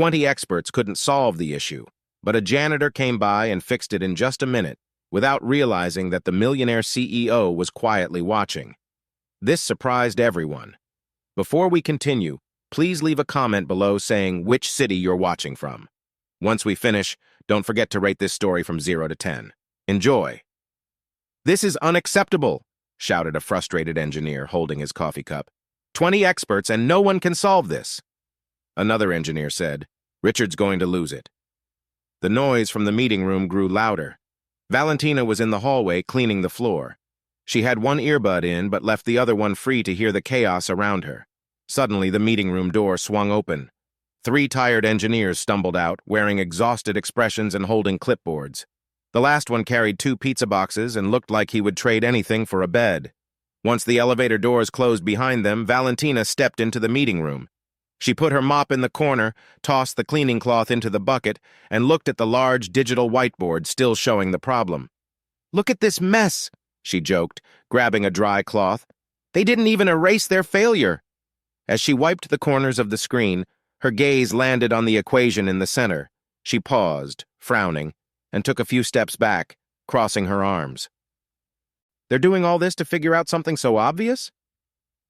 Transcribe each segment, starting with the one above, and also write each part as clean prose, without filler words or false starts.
20 experts couldn't solve the issue, but a janitor came by and fixed it in just a minute, without realizing that the Millionaire CEO was quietly watching. This surprised everyone. Before we continue, please leave a comment below saying which city you're watching from. Once we finish, don't forget to rate this story from 0 to 10. Enjoy! "This is unacceptable," shouted a frustrated engineer holding his coffee cup. 20 experts and no one can solve this." Another engineer said, "Richard's going to lose it." The noise from the meeting room grew louder. Valentina was in the hallway cleaning the floor. She had one earbud in but left the other one free to hear the chaos around her. Suddenly, the meeting room door swung open. 3 tired engineers stumbled out, wearing exhausted expressions and holding clipboards. The last one carried 2 pizza boxes and looked like he would trade anything for a bed. Once the elevator doors closed behind them, Valentina stepped into the meeting room. She put her mop in the corner, tossed the cleaning cloth into the bucket, and looked at the large digital whiteboard still showing the problem. "Look at this mess," she joked, grabbing a dry cloth. "They didn't even erase their failure." As she wiped the corners of the screen, her gaze landed on the equation in the center. She paused, frowning, and took a few steps back, crossing her arms. "They're doing all this to figure out something so obvious?"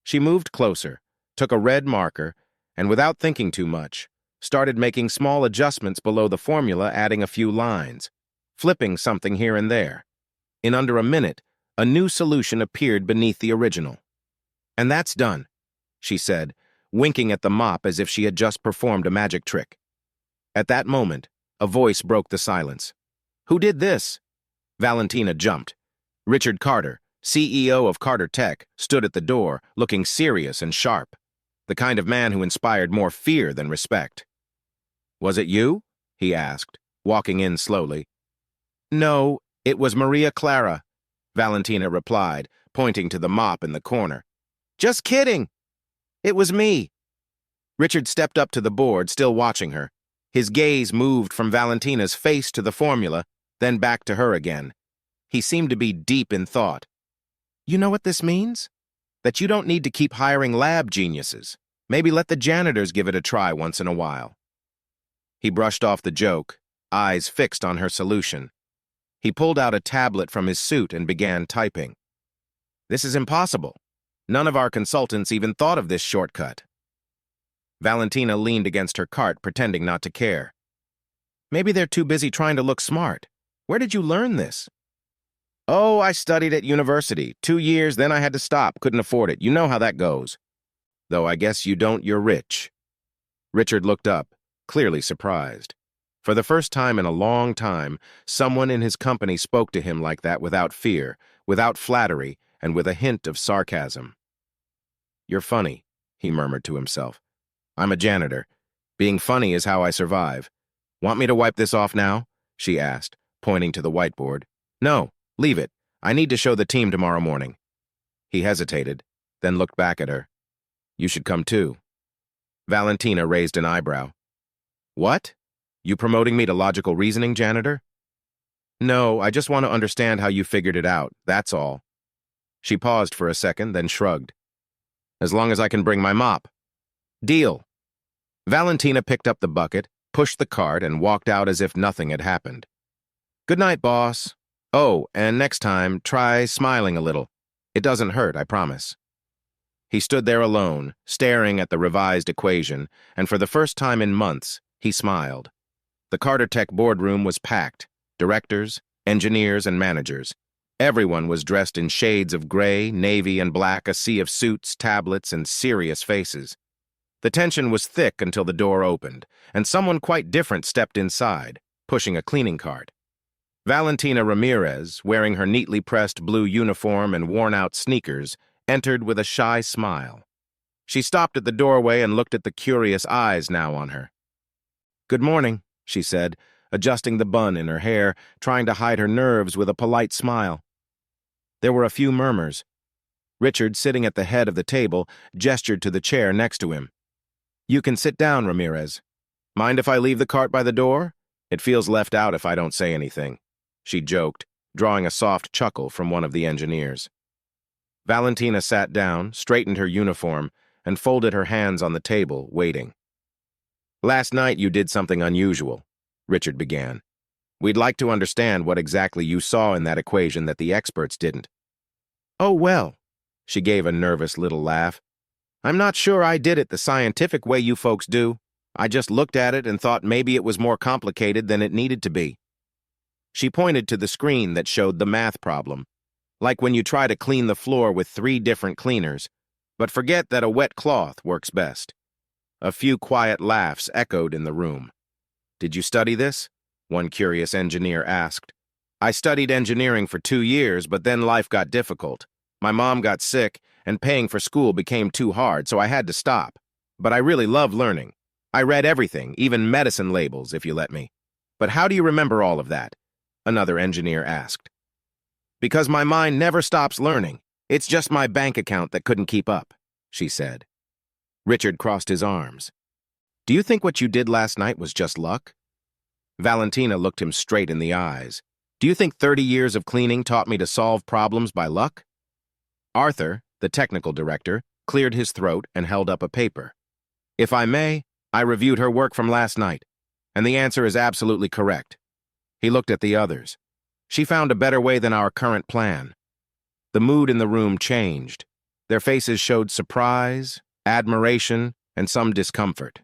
She moved closer, took a red marker, and without thinking too much, started making small adjustments below the formula, adding a few lines, flipping something here and there. In under a minute, a new solution appeared beneath the original. "And that's done," she said, winking at the mop as if she had just performed a magic trick. At that moment, a voice broke the silence. "Who did this?" Valentina jumped. Richard Carter, CEO of Carter Tech, stood at the door, looking serious and sharp, the kind of man who inspired more fear than respect. "Was it you?" he asked, walking in slowly. "No, it was Maria Clara," Valentina replied, pointing to the mop in the corner. "Just kidding! It was me." Richard stepped up to the board, still watching her. His gaze moved from Valentina's face to the formula, then back to her again. He seemed to be deep in thought. "You know what this means? That you don't need to keep hiring lab geniuses. Maybe let the janitors give it a try once in a while." He brushed off the joke, eyes fixed on her solution. He pulled out a tablet from his suit and began typing. "This is impossible. None of our consultants even thought of this shortcut." Valentina leaned against her cart, pretending not to care. "Maybe they're too busy trying to look smart. Where did you learn this?" "Oh, I studied at university. 2 years, then I had to stop. Couldn't afford it. You know how that goes. Though I guess you don't, you're rich." Richard looked up, clearly surprised. For the first time in a long time, someone in his company spoke to him like that without fear, without flattery, and with a hint of sarcasm. "You're funny," he murmured to himself. "I'm a janitor. Being funny is how I survive. Want me to wipe this off now?" she asked, pointing to the whiteboard. "No, leave it. I need to show the team tomorrow morning." He hesitated, then looked back at her. "You should come too." Valentina raised an eyebrow. "What? You promoting me to logical reasoning, janitor?" "No, I just want to understand how you figured it out, that's all." She paused for a second, then shrugged. "As long as I can bring my mop." "Deal." Valentina picked up the bucket, pushed the cart, and walked out as if nothing had happened. "Good night, boss. Oh, and next time, try smiling a little. It doesn't hurt, I promise." He stood there alone, staring at the revised equation, and for the first time in months, he smiled. The Carter Tech boardroom was packed. Directors, engineers, and managers. Everyone was dressed in shades of gray, navy, and black, a sea of suits, tablets, and serious faces. The tension was thick until the door opened, and someone quite different stepped inside, pushing a cleaning cart. Valentina Ramirez, wearing her neatly pressed blue uniform and worn-out sneakers, entered with a shy smile. She stopped at the doorway and looked at the curious eyes now on her. "Good morning," she said, adjusting the bun in her hair, trying to hide her nerves with a polite smile. There were a few murmurs. Richard, sitting at the head of the table, gestured to the chair next to him. "You can sit down, Ramirez. Mind if I leave the cart by the door? It feels left out if I don't say anything," she joked, drawing a soft chuckle from one of the engineers. Valentina sat down, straightened her uniform, and folded her hands on the table, waiting. Last night you did something unusual, Richard began. We'd like to understand what exactly you saw in that equation that the experts didn't. Oh, well, she gave a nervous little laugh. I'm not sure I did it the scientific way you folks do. I just looked at it and thought maybe it was more complicated than it needed to be. She pointed to the screen that showed the math problem, like when you try to clean the floor with 3 different cleaners, but forget that a wet cloth works best. A few quiet laughs echoed in the room. Did you study this? One curious engineer asked. I studied engineering for 2 years, but then life got difficult. My mom got sick, and paying for school became too hard, so I had to stop. But I really love learning. I read everything, even medicine labels, if you let me. But how do you remember all of that? Another engineer asked. Because my mind never stops learning. It's just my bank account that couldn't keep up, she said. Richard crossed his arms. Do you think what you did last night was just luck? Valentina looked him straight in the eyes. Do you think 30 years of cleaning taught me to solve problems by luck? Arthur, the technical director, cleared his throat and held up a paper. If I may, I reviewed her work from last night, and the answer is absolutely correct. He looked at the others. She found a better way than our current plan. The mood in the room changed. Their faces showed surprise, admiration, and some discomfort.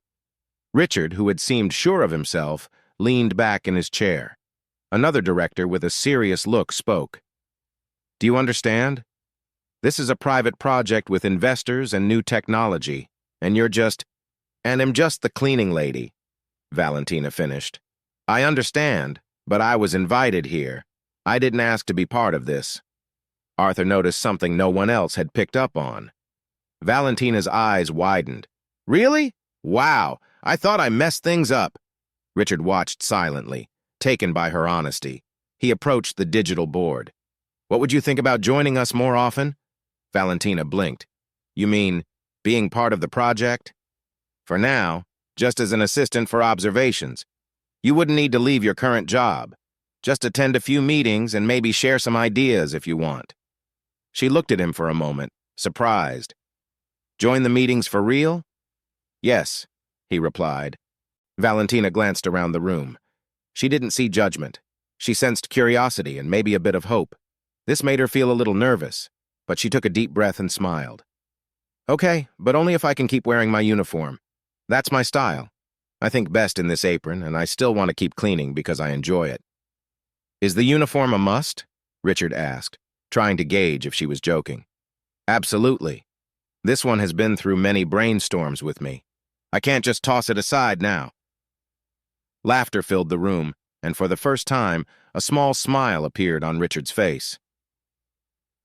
Richard, who had seemed sure of himself, leaned back in his chair. Another director with a serious look spoke. Do you understand? This is a private project with investors and new technology, and I'm just the cleaning lady, Valentina finished. I understand, but I was invited here. I didn't ask to be part of this. Arthur noticed something no one else had picked up on. Valentina's eyes widened. Really? Wow, I thought I messed things up. Richard watched silently, taken by her honesty. He approached the digital board. What would you think about joining us more often? Valentina blinked. You mean being part of the project? For now, just as an assistant for observations. You wouldn't need to leave your current job. Just attend a few meetings and maybe share some ideas if you want. She looked at him for a moment, surprised. Join the meetings for real? Yes, he replied. Valentina glanced around the room. She didn't see judgment. She sensed curiosity and maybe a bit of hope. This made her feel a little nervous, but she took a deep breath and smiled. Okay, but only if I can keep wearing my uniform. That's my style. I think best in this apron, and I still want to keep cleaning because I enjoy it. Is the uniform a must? Richard asked, trying to gauge if she was joking. Absolutely. This one has been through many brainstorms with me. I can't just toss it aside now. Laughter filled the room, and for the first time, a small smile appeared on Richard's face.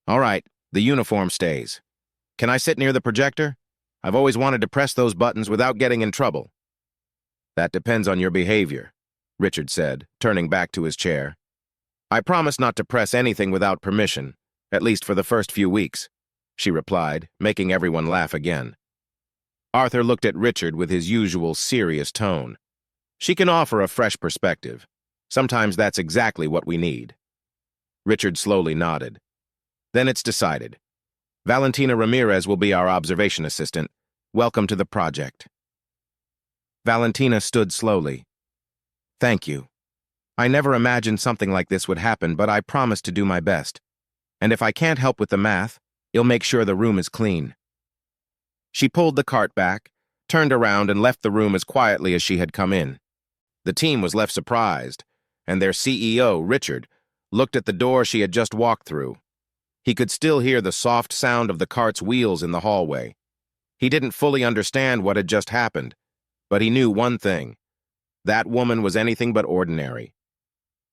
All right, the uniform stays. Can I sit near the projector? I've always wanted to press those buttons without getting in trouble. That depends on your behavior, Richard said, turning back to his chair. I promise not to press anything without permission, at least for the first few weeks, she replied, making everyone laugh again. Arthur looked at Richard with his usual serious tone. She can offer a fresh perspective. Sometimes that's exactly what we need. Richard slowly nodded. Then it's decided. Valentina Ramirez will be our observation assistant. Welcome to the project. Valentina stood slowly. Thank you. I never imagined something like this would happen, but I promise to do my best. And if I can't help with the math, you'll make sure the room is clean. She pulled the cart back, turned around, and left the room as quietly as she had come in. The team was left surprised, and their CEO, Richard, looked at the door she had just walked through. He could still hear the soft sound of the cart's wheels in the hallway. He didn't fully understand what had just happened, but he knew one thing. That woman was anything but ordinary.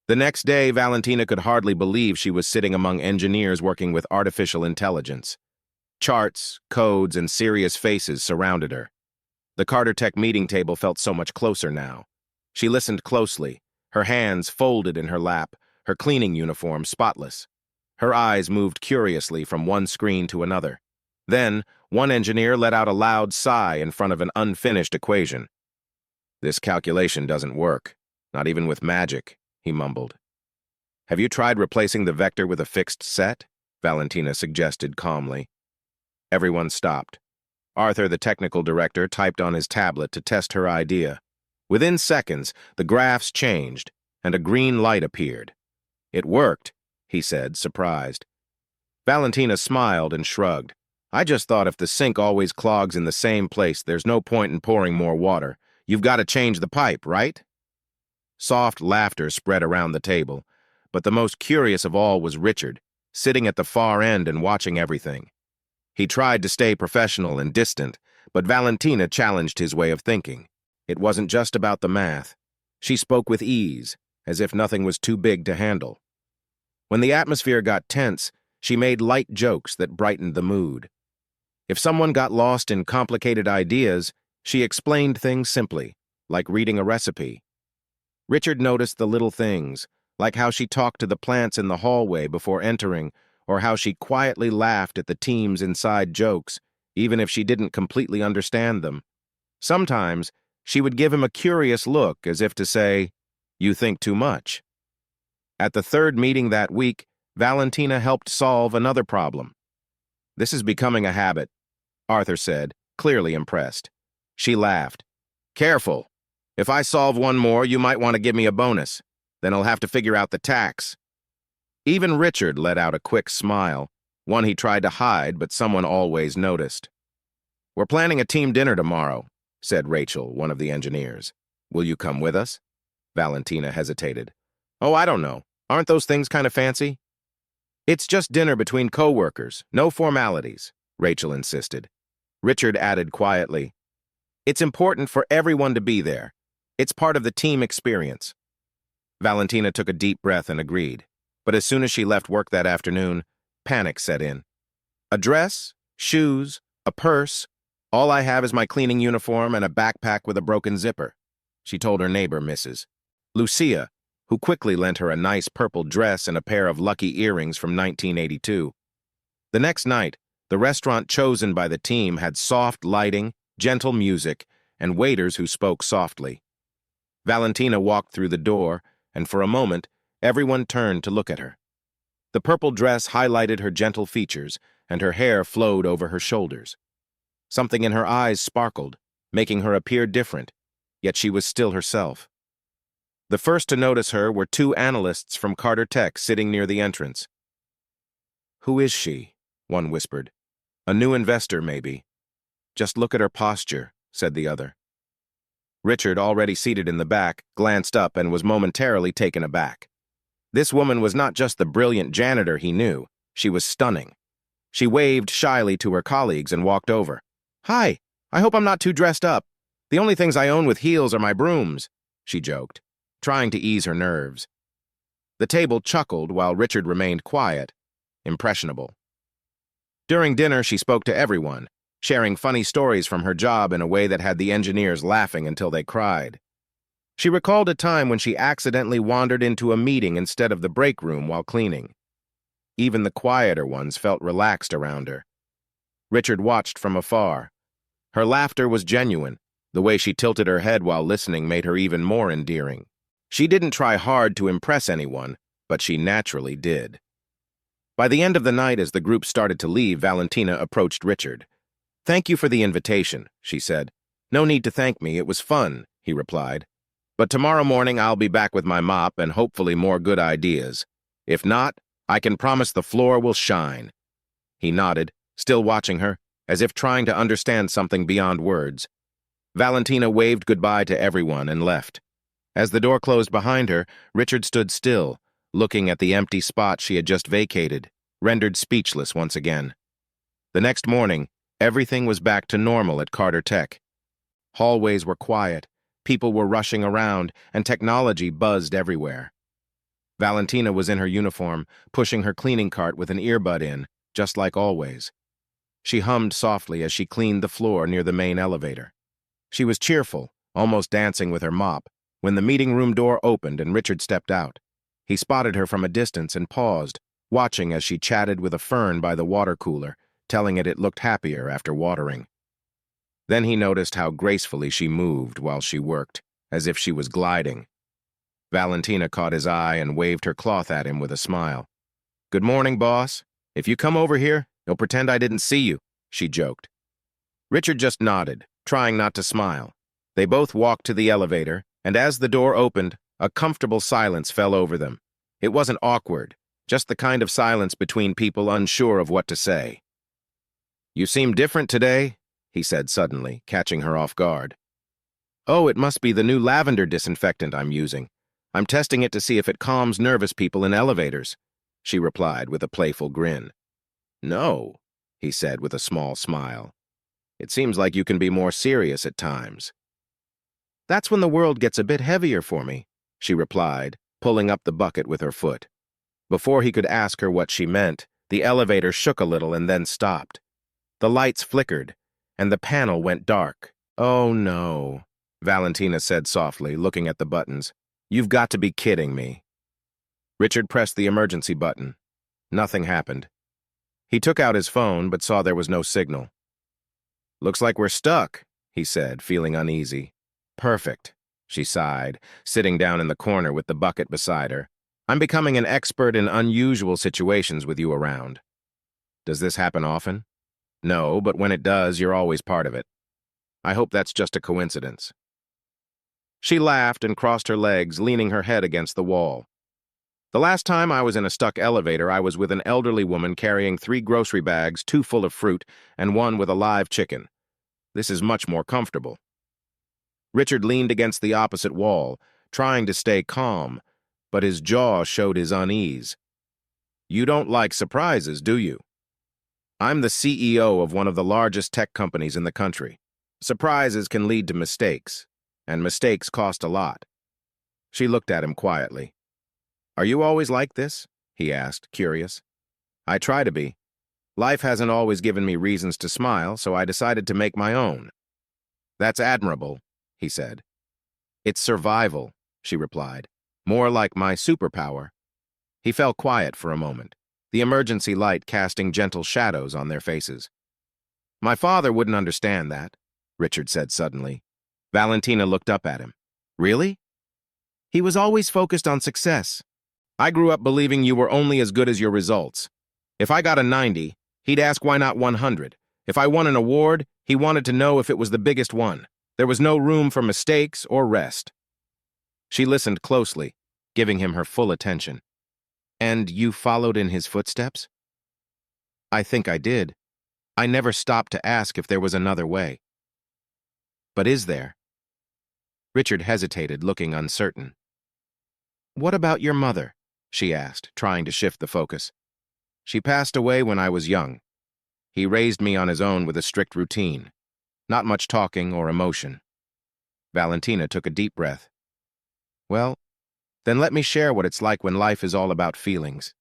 The next day, Valentina could hardly believe she was sitting among engineers working with artificial intelligence. Charts, codes, and serious faces surrounded her. The Carter Tech meeting table felt so much closer now. She listened closely, her hands folded in her lap, her cleaning uniform spotless. Her eyes moved curiously from one screen to another. Then, one engineer let out a loud sigh in front of an unfinished equation. This calculation doesn't work, not even with magic, he mumbled. Have you tried replacing the vector with a fixed set? Valentina suggested calmly. Everyone stopped. Arthur, the technical director, typed on his tablet to test her idea. Within seconds, the graphs changed, and a green light appeared. "It worked," he said, surprised. Valentina smiled and shrugged. "I just thought if the sink always clogs in the same place, there's no point in pouring more water. You've got to change the pipe, right?" Soft laughter spread around the table, but the most curious of all was Richard, sitting at the far end and watching everything. He tried to stay professional and distant, but Valentina challenged his way of thinking. It wasn't just about the math. She spoke with ease, as if nothing was too big to handle. When the atmosphere got tense, she made light jokes that brightened the mood. If someone got lost in complicated ideas, she explained things simply, like reading a recipe. Richard noticed the little things, like how she talked to the plants in the hallway before entering, or how she quietly laughed at the team's inside jokes, even if she didn't completely understand them. Sometimes, she would give him a curious look as if to say, "You think too much." At the third meeting that week, Valentina helped solve another problem. "This is becoming a habit," Arthur said, clearly impressed. She laughed. "Careful. If I solve one more, you might want to give me a bonus. Then I'll have to figure out the tax." Even Richard let out a quick smile, one he tried to hide, but someone always noticed. "We're planning a team dinner tomorrow," said Rachel, one of the engineers. "Will you come with us?" Valentina hesitated. "Oh, I don't know. Aren't those things kind of fancy?" "It's just dinner between co-workers, no formalities," Rachel insisted. Richard added quietly, "It's important for everyone to be there. It's part of the team experience." Valentina took a deep breath and agreed, but as soon as she left work that afternoon, panic set in. "A dress, shoes, a purse. All I have is my cleaning uniform and a backpack with a broken zipper," she told her neighbor, Mrs. Lucia, who quickly lent her a nice purple dress and a pair of lucky earrings from 1982. The next night, the restaurant chosen by the team had soft lighting, gentle music, and waiters who spoke softly. Valentina walked through the door, and for a moment, everyone turned to look at her. The purple dress highlighted her gentle features, and her hair flowed over her shoulders. Something in her eyes sparkled, making her appear different, yet she was still herself. The first to notice her were two analysts from Carter Tech sitting near the entrance. "Who is she?" one whispered. "A new investor, maybe." "Just look at her posture," said the other. Richard, already seated in the back, glanced up and was momentarily taken aback. This woman was not just the brilliant janitor he knew, she was stunning. She waved shyly to her colleagues and walked over. "Hi, I hope I'm not too dressed up. The only things I own with heels are my brooms," she joked, trying to ease her nerves. The table chuckled while Richard remained quiet, impressionable. During dinner, she spoke to everyone, sharing funny stories from her job in a way that had the engineers laughing until they cried. She recalled a time when she accidentally wandered into a meeting instead of the break room while cleaning. Even the quieter ones felt relaxed around her. Richard watched from afar. Her laughter was genuine. The way she tilted her head while listening made her even more endearing. She didn't try hard to impress anyone, but she naturally did. By the end of the night, as the group started to leave, Valentina approached Richard. "Thank you for the invitation," she said. "No need to thank me, it was fun," he replied. "But tomorrow morning I'll be back with my mop and hopefully more good ideas. If not, I can promise the floor will shine." He nodded, still watching her, as if trying to understand something beyond words. Valentina waved goodbye to everyone and left. As the door closed behind her, Richard stood still, looking at the empty spot she had just vacated, rendered speechless once again. The next morning, everything was back to normal at Carter Tech. Hallways were quiet, people were rushing around, and technology buzzed everywhere. Valentina was in her uniform, pushing her cleaning cart with an earbud in, just like always. She hummed softly as she cleaned the floor near the main elevator. She was cheerful, almost dancing with her mop, when the meeting room door opened and Richard stepped out. He spotted her from a distance and paused, watching as she chatted with a fern by the water cooler, telling it looked happier after watering. Then he noticed how gracefully she moved while she worked, as if she was gliding. Valentina caught his eye and waved her cloth at him with a smile. "Good morning, boss. If you come over here, you'll pretend I didn't see you," she joked. Richard just nodded, trying not to smile. They both walked to the elevator, and as the door opened, a comfortable silence fell over them. It wasn't awkward, just the kind of silence between people unsure of what to say. "You seem different today," he said suddenly, catching her off guard. "Oh, it must be the new lavender disinfectant I'm using. I'm testing it to see if it calms nervous people in elevators," she replied with a playful grin. "No," he said with a small smile. "It seems like you can be more serious at times." "That's when the world gets a bit heavier for me," she replied, pulling up the bucket with her foot. Before he could ask her what she meant, the elevator shook a little and then stopped. The lights flickered, and the panel went dark. "Oh, no," Valentina said softly, looking at the buttons. "You've got to be kidding me." Richard pressed the emergency button. Nothing happened. He took out his phone, but saw there was no signal. "Looks like we're stuck," he said, feeling uneasy. "Perfect," she sighed, sitting down in the corner with the bucket beside her. "I'm becoming an expert in unusual situations with you around." "Does this happen often?" "No, but when it does, you're always part of it. I hope that's just a coincidence." She laughed and crossed her legs, leaning her head against the wall. "The last time I was in a stuck elevator, I was with an elderly woman carrying 3 grocery bags, 2 full of fruit, and 1 with a live chicken. This is much more comfortable." Richard leaned against the opposite wall, trying to stay calm, but his jaw showed his unease. "You don't like surprises, do you? I'm the CEO of one of the largest tech companies in the country. Surprises can lead to mistakes, and mistakes cost a lot." She looked at him quietly. "Are you always like this?" he asked, curious. "I try to be. Life hasn't always given me reasons to smile, so I decided to make my own." "That's admirable," he said. "It's survival," she replied. "More like my superpower." He fell quiet for a moment, the emergency light casting gentle shadows on their faces. "My father wouldn't understand that," Richard said suddenly. Valentina looked up at him. "Really?" "He was always focused on success. I grew up believing you were only as good as your results. If I got a 90, he'd ask why not 100. If I won an award, he wanted to know if it was the biggest one. There was no room for mistakes or rest." She listened closely, giving him her full attention. "And you followed in his footsteps?" "I think I did. I never stopped to ask if there was another way." "But is there?" Richard hesitated, looking uncertain. "What about your mother?" she asked, trying to shift the focus. "She passed away when I was young. He raised me on his own with a strict routine. Not much talking or emotion." Valentina took a deep breath. "Well, then let me share what it's like when life is all about feelings."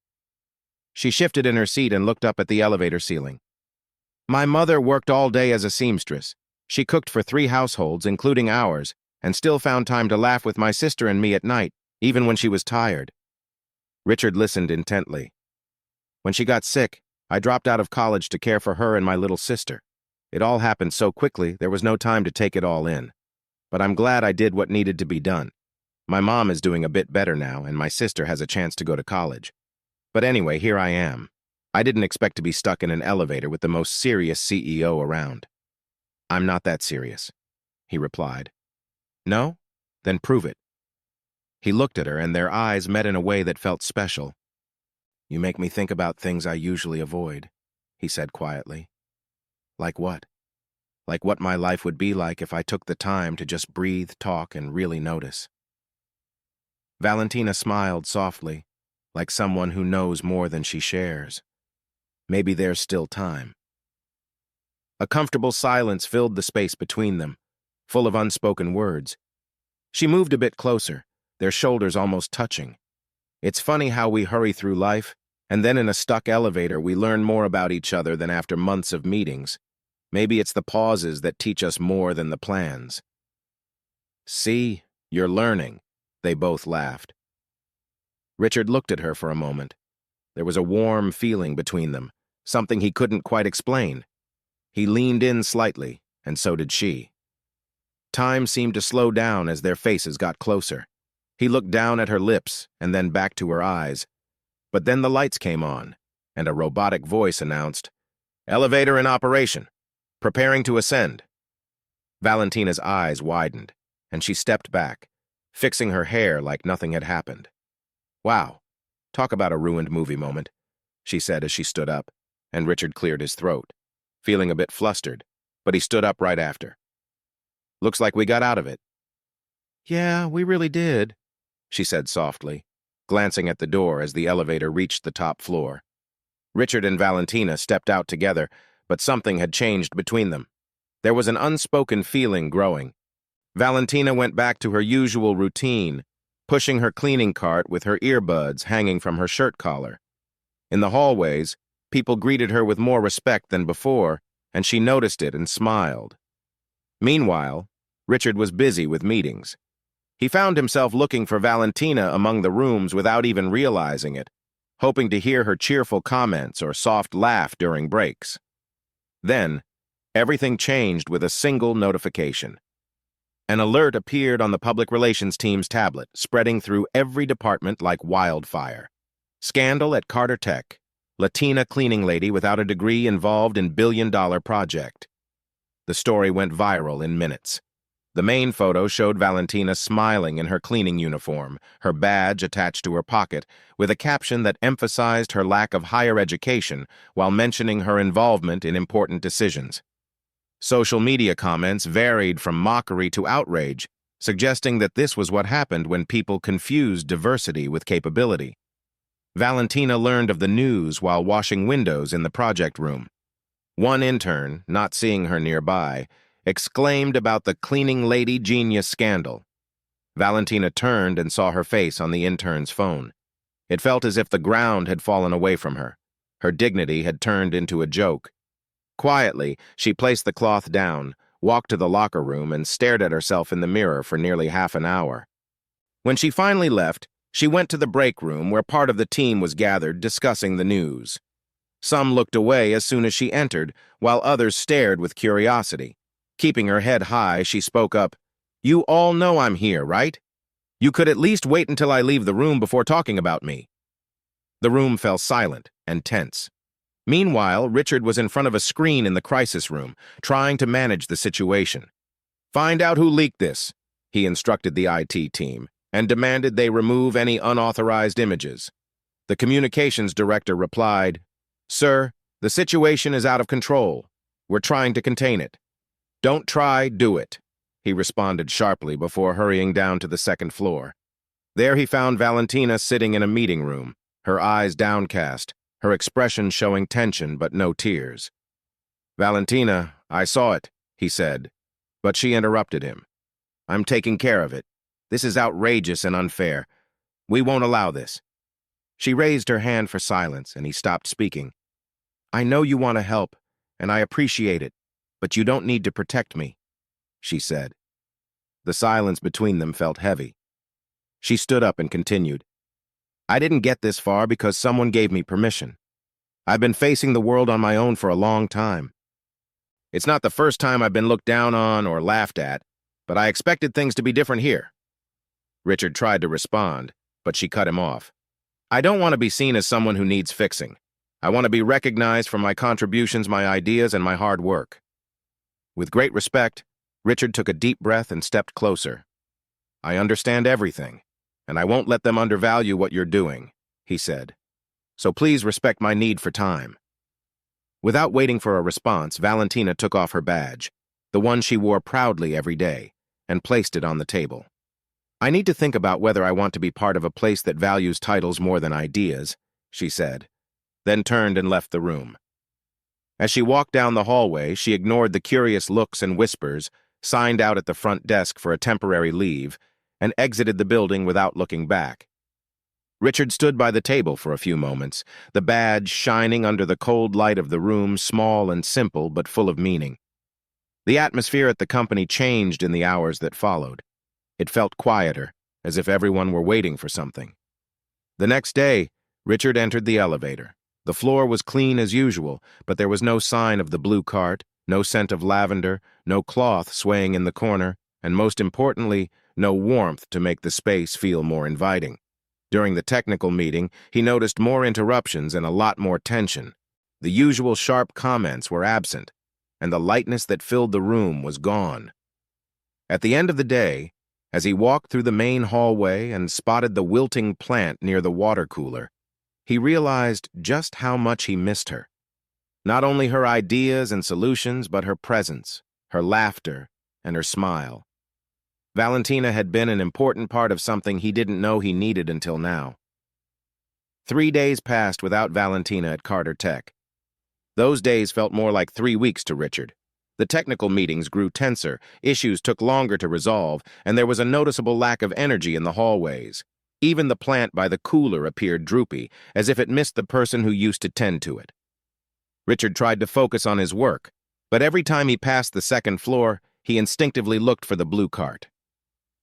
She shifted in her seat and looked up at the elevator ceiling. "My mother worked all day as a seamstress. She cooked for 3 households, including ours, and still found time to laugh with my sister and me at night, even when she was tired." Richard listened intently. "When she got sick, I dropped out of college to care for her and my little sister. It all happened so quickly, there was no time to take it all in. But I'm glad I did what needed to be done. My mom is doing a bit better now, and my sister has a chance to go to college. But anyway, here I am. I didn't expect to be stuck in an elevator with the most serious CEO around." "I'm not that serious," he replied. "No? Then prove it." He looked at her, and their eyes met in a way that felt special. "You make me think about things I usually avoid," he said quietly. "Like what?" "Like what my life would be like if I took the time to just breathe, talk, and really notice." Valentina smiled softly, like someone who knows more than she shares. Maybe there's still time. A comfortable silence filled the space between them, full of unspoken words. She moved a bit closer, their shoulders almost touching. It's funny how we hurry through life, and then in a stuck elevator we learn more about each other than after months of meetings. Maybe it's the pauses that teach us more than the plans. "See, you're learning," they both laughed. Richard looked at her for a moment. There was a warm feeling between them, something he couldn't quite explain. He leaned in slightly, and so did she. Time seemed to slow down as their faces got closer. He looked down at her lips and then back to her eyes. But then the lights came on, and a robotic voice announced, "Elevator in operation. Preparing to ascend." Valentina's eyes widened, and she stepped back, fixing her hair like nothing had happened. "Wow, talk about a ruined movie moment," she said as she stood up, and Richard cleared his throat, feeling a bit flustered, but he stood up right after. "Looks like we got out of it." "Yeah, we really did," she said softly, glancing at the door as the elevator reached the top floor. Richard and Valentina stepped out together, but something had changed between them. There was an unspoken feeling growing. Valentina went back to her usual routine, pushing her cleaning cart with her earbuds hanging from her shirt collar. In the hallways, people greeted her with more respect than before, and she noticed it and smiled. Meanwhile, Richard was busy with meetings. He found himself looking for Valentina among the rooms without even realizing it, hoping to hear her cheerful comments or soft laugh during breaks. Then, everything changed with a single notification. An alert appeared on the public relations team's tablet, spreading through every department like wildfire. Scandal at Carter Tech. Latina cleaning lady without a degree involved in billion-dollar project. The story went viral in minutes. The main photo showed Valentina smiling in her cleaning uniform, her badge attached to her pocket, with a caption that emphasized her lack of higher education while mentioning her involvement in important decisions. Social media comments varied from mockery to outrage, suggesting that this was what happened when people confused diversity with capability. Valentina learned of the news while washing windows in the project room. One intern, not seeing her nearby, exclaimed about the cleaning lady genius scandal. Valentina turned and saw her face on the intern's phone. It felt as if the ground had fallen away from her. Her dignity had turned into a joke. Quietly, she placed the cloth down, walked to the locker room, and stared at herself in the mirror for nearly half an hour. When she finally left, she went to the break room where part of the team was gathered discussing the news. Some looked away as soon as she entered, while others stared with curiosity. Keeping her head high, she spoke up, "You all know I'm here, right? You could at least wait until I leave the room before talking about me." The room fell silent and tense. Meanwhile, Richard was in front of a screen in the crisis room, trying to manage the situation. "Find out who leaked this," he instructed the IT team, and demanded they remove any unauthorized images. The communications director replied, "Sir, the situation is out of control. We're trying to contain it." "Don't try, do it," he responded sharply before hurrying down to the second floor. There he found Valentina sitting in a meeting room, her eyes downcast, her expression showing tension but no tears. "Valentina, I saw it," he said, but she interrupted him. "I'm taking care of it. This is outrageous and unfair. We won't allow this." She raised her hand for silence, and he stopped speaking. "I know you want to help, and I appreciate it, but you don't need to protect me," she said. The silence between them felt heavy. She stood up and continued, "I didn't get this far because someone gave me permission. I've been facing the world on my own for a long time. It's not the first time I've been looked down on or laughed at, but I expected things to be different here." Richard tried to respond, but she cut him off. "I don't want to be seen as someone who needs fixing. I want to be recognized for my contributions, my ideas, and my hard work." With great respect, Richard took a deep breath and stepped closer. "I understand everything, and I won't let them undervalue what you're doing," he said. "So please respect my need for time." Without waiting for a response, Valentina took off her badge, the one she wore proudly every day, and placed it on the table. "I need to think about whether I want to be part of a place that values titles more than ideas," she said, then turned and left the room. As she walked down the hallway, she ignored the curious looks and whispers, signed out at the front desk for a temporary leave, and exited the building without looking back. Richard stood by the table for a few moments, the badge shining under the cold light of the room, small and simple but full of meaning. The atmosphere at the company changed in the hours that followed. It felt quieter, as if everyone were waiting for something. The next day, Richard entered the elevator. The floor was clean as usual, but there was no sign of the blue cart, no scent of lavender, no cloth swaying in the corner, and most importantly, no warmth to make the space feel more inviting. During the technical meeting, he noticed more interruptions and a lot more tension. The usual sharp comments were absent, and the lightness that filled the room was gone. At the end of the day, as he walked through the main hallway and spotted the wilting plant near the water cooler, he realized just how much he missed her. Not only her ideas and solutions, but her presence, her laughter, and her smile. Valentina had been an important part of something he didn't know he needed until now. 3 days passed without Valentina at Carter Tech. Those days felt more like 3 weeks to Richard. The technical meetings grew tenser, issues took longer to resolve, and there was a noticeable lack of energy in the hallways. Even the plant by the cooler appeared droopy, as if it missed the person who used to tend to it. Richard tried to focus on his work, but every time he passed the second floor, he instinctively looked for the blue cart.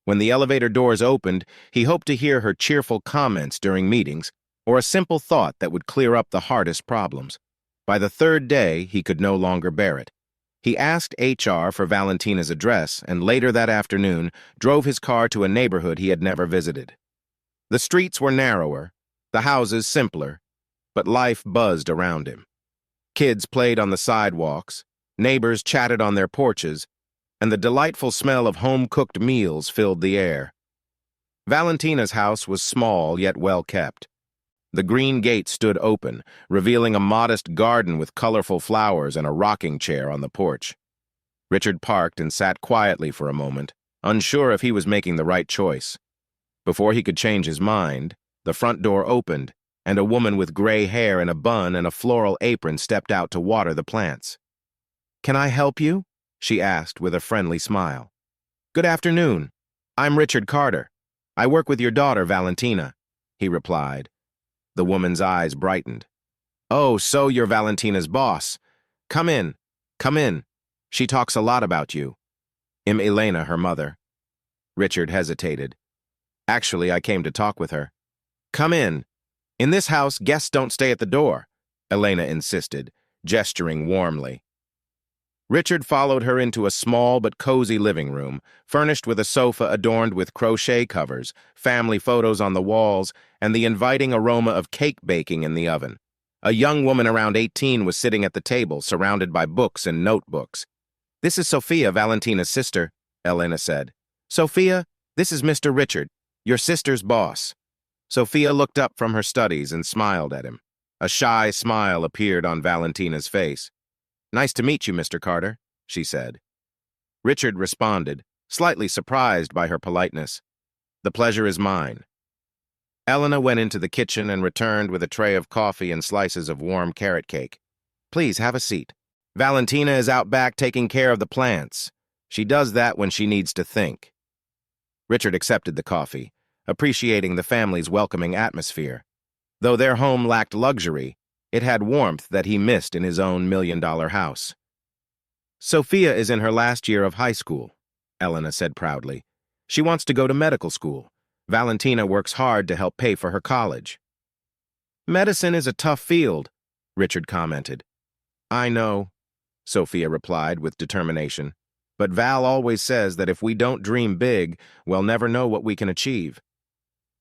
When the elevator doors opened, he hoped to hear her cheerful comments during meetings, or a simple thought that would clear up the hardest problems. By the third day, he could no longer bear it. He asked HR for Valentina's address, and later that afternoon, drove his car to a neighborhood he had never visited. The streets were narrower, the houses simpler, but life buzzed around him. Kids played on the sidewalks, neighbors chatted on their porches, and the delightful smell of home-cooked meals filled the air. Valentina's house was small yet well-kept. The green gate stood open, revealing a modest garden with colorful flowers and a rocking chair on the porch. Richard parked and sat quietly for a moment, unsure if he was making the right choice. Before he could change his mind, the front door opened, and a woman with gray hair in a bun and a floral apron stepped out to water the plants. "Can I help you?" she asked with a friendly smile. "Good afternoon. I'm Richard Carter. I work with your daughter, Valentina," he replied. The woman's eyes brightened. "Oh, so you're Valentina's boss. Come in, come in. She talks a lot about you." "I'm Elena, her mother." Richard hesitated. "Actually, I came to talk with her." "Come in. In this house, guests don't stay at the door," Elena insisted, gesturing warmly. Richard followed her into a small but cozy living room, furnished with a sofa adorned with crochet covers, family photos on the walls, and the inviting aroma of cake baking in the oven. A young woman around 18 was sitting at the table, surrounded by books and notebooks. "This is Sophia, Valentina's sister," Elena said. "Sophia, this is Mr. Richard, your sister's boss." Sophia looked up from her studies and smiled at him. A shy smile appeared on Valentina's face. "Nice to meet you, Mr. Carter," she said. Richard responded, slightly surprised by her politeness. "The pleasure is mine." Elena went into the kitchen and returned with a tray of coffee and slices of warm carrot cake. "Please have a seat. Valentina is out back taking care of the plants. She does that when she needs to think." Richard accepted the coffee, appreciating the family's welcoming atmosphere. Though their home lacked luxury, it had warmth that he missed in his own million-dollar house. "Sophia is in her last year of high school," Elena said proudly. "She wants to go to medical school. Valentina works hard to help pay for her college." "Medicine is a tough field," Richard commented. "I know," Sophia replied with determination. "But Val always says that if we don't dream big, we'll never know what we can achieve."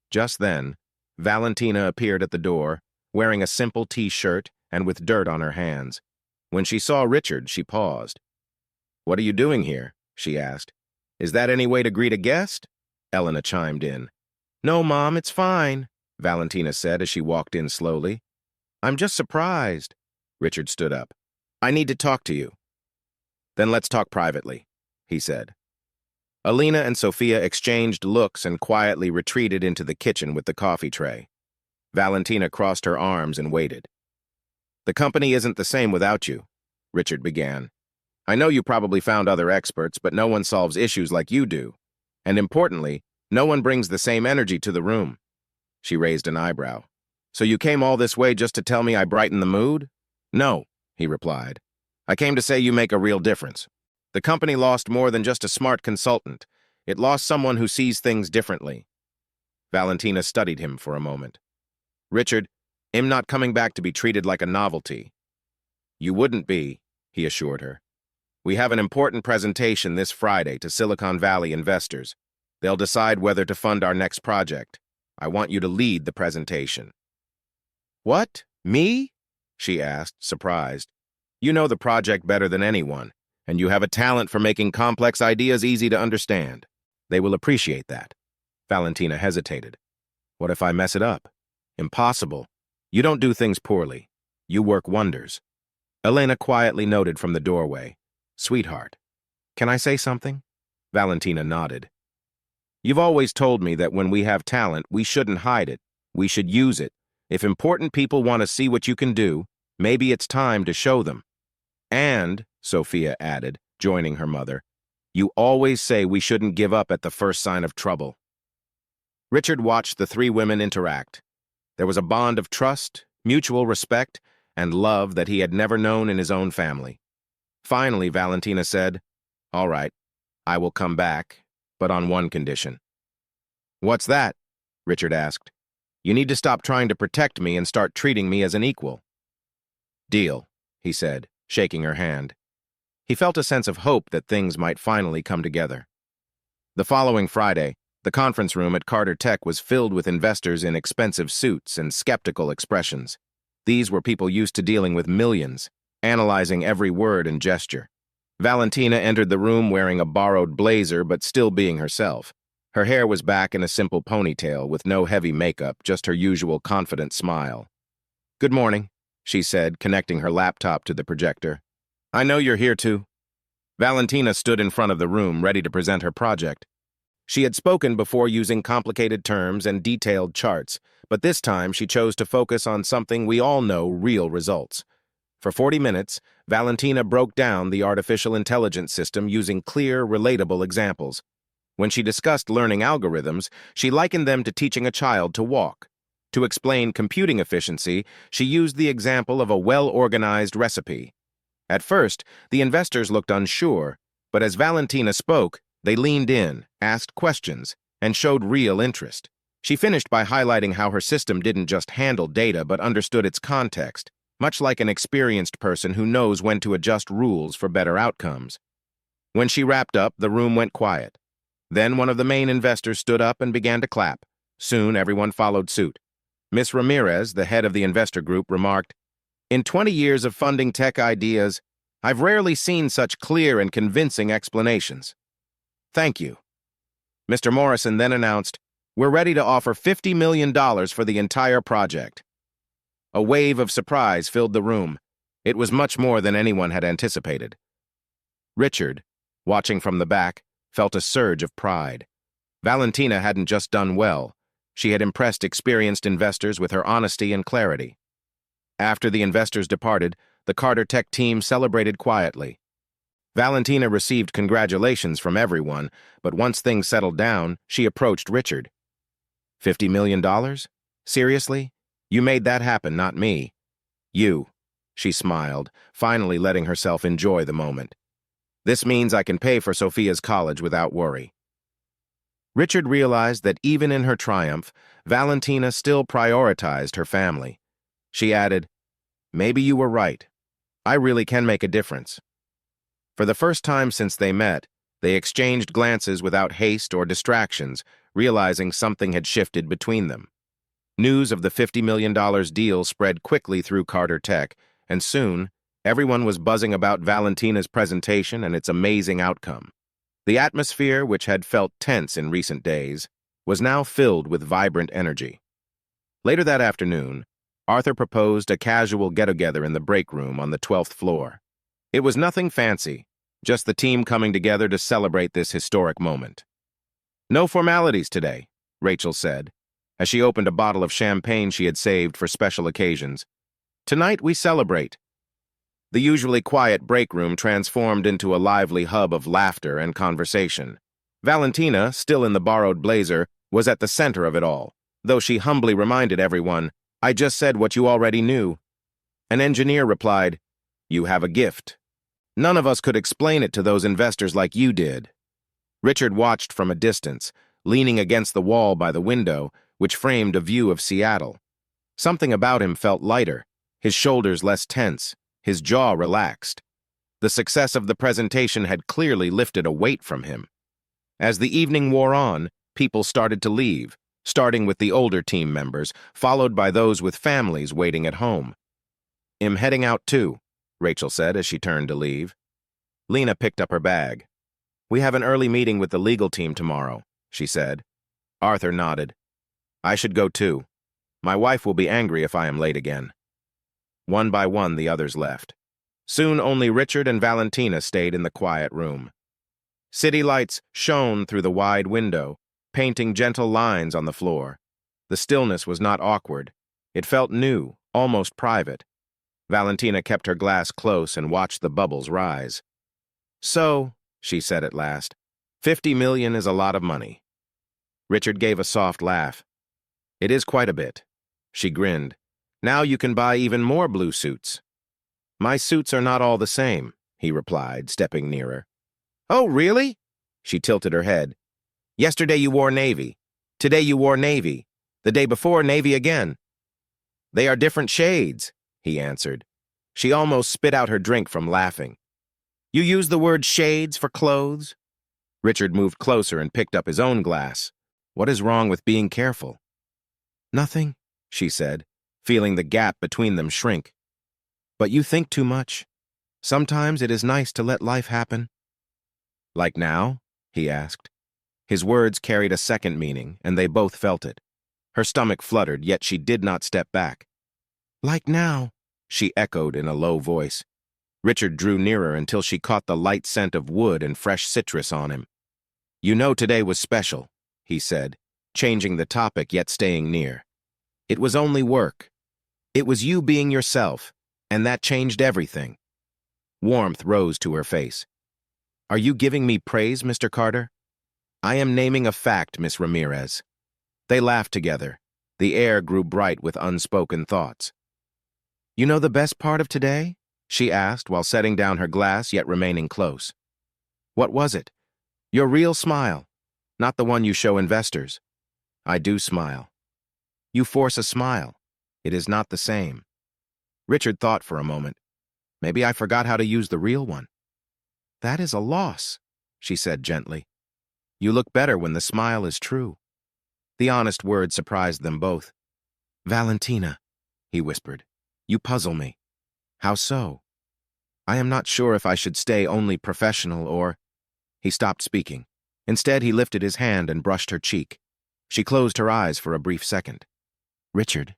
Just then, Valentina appeared at the door, wearing a simple T-shirt and with dirt on her hands. When she saw Richard, she paused. "What are you doing here?" she asked. "Is that any way to greet a guest?" Elena chimed in. "No, Mom, it's fine," Valentina said as she walked in slowly. "I'm just surprised." Richard stood up. "I need to talk to you." "Then let's talk privately," he said. Elena and Sophia exchanged looks and quietly retreated into the kitchen with the coffee tray. Valentina crossed her arms and waited. "The company isn't the same without you," Richard began. "I know you probably found other experts, but no one solves issues like you do. And importantly, no one brings the same energy to the room." She raised an eyebrow. "So you came all this way just to tell me I brighten the mood?" "No," he replied. "I came to say you make a real difference. The company lost more than just a smart consultant. It lost someone who sees things differently." Valentina studied him for a moment. "Richard, I'm not coming back to be treated like a novelty." "You wouldn't be," he assured her. "We have an important presentation this Friday to Silicon Valley investors. They'll decide whether to fund our next project. I want you to lead the presentation." "What? Me?" she asked, surprised. "You know the project better than anyone. and you have a talent for making complex ideas easy to understand. They will appreciate that." Valentina hesitated. "What if I mess it up?" "Impossible. You don't do things poorly. You work wonders." Elena quietly noted from the doorway. "Sweetheart, can I say something?" Valentina nodded. "You've always told me that when we have talent, we shouldn't hide it. We should use it. If important people want to see what you can do, maybe it's time to show them. And," Sophia added, joining her mother, "you always say we shouldn't give up at the first sign of trouble." Richard watched the three women interact. There was a bond of trust, mutual respect, and love that he had never known in his own family. Finally, Valentina said, "All right, I will come back, but on one condition." "What's that?" Richard asked. "You need to stop trying to protect me and start treating me as an equal." "Deal," he said, shaking her hand. He felt a sense of hope that things might finally come together. The following Friday, the conference room at Carter Tech was filled with investors in expensive suits and skeptical expressions. These were people used to dealing with millions, analyzing every word and gesture. Valentina entered the room wearing a borrowed blazer but still being herself. Her hair was back in a simple ponytail with no heavy makeup, just her usual confident smile. "Good morning," she said, connecting her laptop to the projector. "I know you're here too." Valentina stood in front of the room, ready to present her project. She had spoken before using complicated terms and detailed charts, but this time she chose to focus on something we all know: real results. For 40 minutes, Valentina broke down the artificial intelligence system using clear, relatable examples. When she discussed learning algorithms, she likened them to teaching a child to walk. To explain computing efficiency, she used the example of a well-organized recipe. At first, the investors looked unsure, but as Valentina spoke, they leaned in, asked questions, and showed real interest. She finished by highlighting how her system didn't just handle data but understood its context, much like an experienced person who knows when to adjust rules for better outcomes. When she wrapped up, the room went quiet. Then one of the main investors stood up and began to clap. Soon, everyone followed suit. Miss Ramirez, the head of the investor group, remarked, "In 20 years of funding tech ideas, I've rarely seen such clear and convincing explanations. Thank you." Mr. Morrison then announced, "We're ready to offer $50 million for the entire project." A wave of surprise filled the room. It was much more than anyone had anticipated. Richard, watching from the back, felt a surge of pride. Valentina hadn't just done well. She had impressed experienced investors with her honesty and clarity. After the investors departed, the Carter Tech team celebrated quietly. Valentina received congratulations from everyone, but once things settled down, she approached Richard. $50 million? Seriously? You made that happen, not me. You. She smiled, finally letting herself enjoy the moment. This means I can pay for Sophia's college without worry. Richard realized that even in her triumph, Valentina still prioritized her family. She added, "Maybe you were right. I really can make a difference." For the first time since they met, they exchanged glances without haste or distractions, realizing something had shifted between them. News of the $50 million deal spread quickly through Carter Tech, and soon, everyone was buzzing about Valentina's presentation and its amazing outcome. The atmosphere, which had felt tense in recent days, was now filled with vibrant energy. Later that afternoon, Arthur proposed a casual get-together in the break room on the 12th floor. It was nothing fancy, just the team coming together to celebrate this historic moment. "No formalities today," Rachel said, as she opened a bottle of champagne she had saved for special occasions. "Tonight we celebrate." The usually quiet break room transformed into a lively hub of laughter and conversation. Valentina, still in the borrowed blazer, was at the center of it all, though she humbly reminded everyone, "I just said what you already knew." An engineer replied, "You have a gift. None of us could explain it to those investors like you did." Richard watched from a distance, leaning against the wall by the window, which framed a view of Seattle. Something about him felt lighter, his shoulders less tense, his jaw relaxed. The success of the presentation had clearly lifted a weight from him. As the evening wore on, people started to leave, starting with the older team members, followed by those with families waiting at home. "I'm heading out too," Rachel said as she turned to leave. Lena picked up her bag. "We have an early meeting with the legal team tomorrow," she said. Arthur nodded. "I should go too. My wife will be angry if I am late again." One by one, the others left. Soon only Richard and Valentina stayed in the quiet room. City lights shone through the wide window, painting gentle lines on the floor. The stillness was not awkward. It felt new, almost private. Valentina kept her glass close and watched the bubbles rise. "So," she said at last, "50 million is a lot of money." Richard gave a soft laugh. "It is quite a bit." She grinned. "Now you can buy even more blue suits." "My suits are not all the same," he replied, stepping nearer. "Oh, really?" She tilted her head. "Yesterday you wore navy. Today you wore navy. The day before, navy again." "They are different shades," he answered. She almost spit out her drink from laughing. "You use the word shades for clothes?" Richard moved closer and picked up his own glass. "What is wrong with being careful?" "Nothing," she said, feeling the gap between them shrink. "But you think too much. Sometimes it is nice to let life happen." "Like now?" he asked. His words carried a second meaning, and they both felt it. Her stomach fluttered, yet she did not step back. "Like now," she echoed in a low voice. Richard drew nearer until she caught the light scent of wood and fresh citrus on him. "You know today was special," he said, changing the topic yet staying near. "It was only work. It was you being yourself, and that changed everything." Warmth rose to her face. "Are you giving me praise, Mr. Carter?" "I am naming a fact, Miss Ramirez." They laughed together. The air grew bright with unspoken thoughts. "You know the best part of today?" she asked while setting down her glass yet remaining close. "What was it?" "Your real smile, not the one you show investors." "I do smile." "You force a smile. It is not the same." Richard thought for a moment. "Maybe I forgot how to use the real one." "That is a loss," she said gently. "You look better when the smile is true." The honest word surprised them both. "Valentina," he whispered, "you puzzle me." "How so?" "I am not sure if I should stay only professional or—" He stopped speaking. Instead, he lifted his hand and brushed her cheek. She closed her eyes for a brief second. "Richard,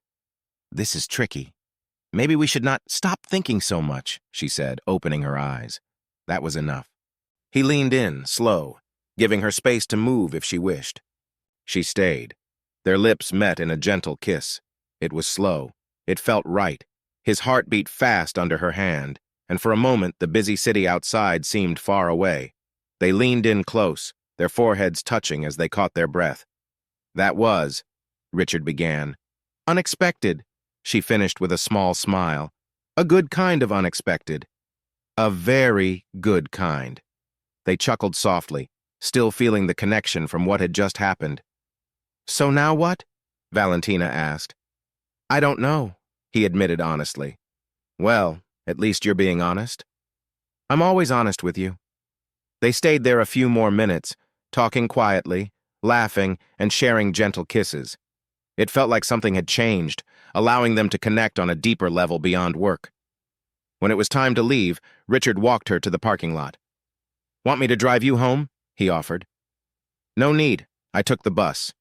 this is tricky. Maybe we should not stop thinking so much," she said, opening her eyes. That was enough. He leaned in, slow, giving her space to move if she wished. She stayed. Their lips met in a gentle kiss. It was slow. It felt right. His heart beat fast under her hand, and for a moment the busy city outside seemed far away. They leaned in close, their foreheads touching as they caught their breath. "That was," Richard began. "Unexpected," she finished with a small smile. "A good kind of unexpected. A very good kind." They chuckled softly, still feeling the connection from what had just happened. "So now what?" Valentina asked. "I don't know," he admitted honestly. "Well, at least you're being honest." "I'm always honest with you." They stayed there a few more minutes, talking quietly, laughing, and sharing gentle kisses. It felt like something had changed, allowing them to connect on a deeper level beyond work. When it was time to leave, Richard walked her to the parking lot. "Want me to drive you home?" he offered. "No need. I took the bus."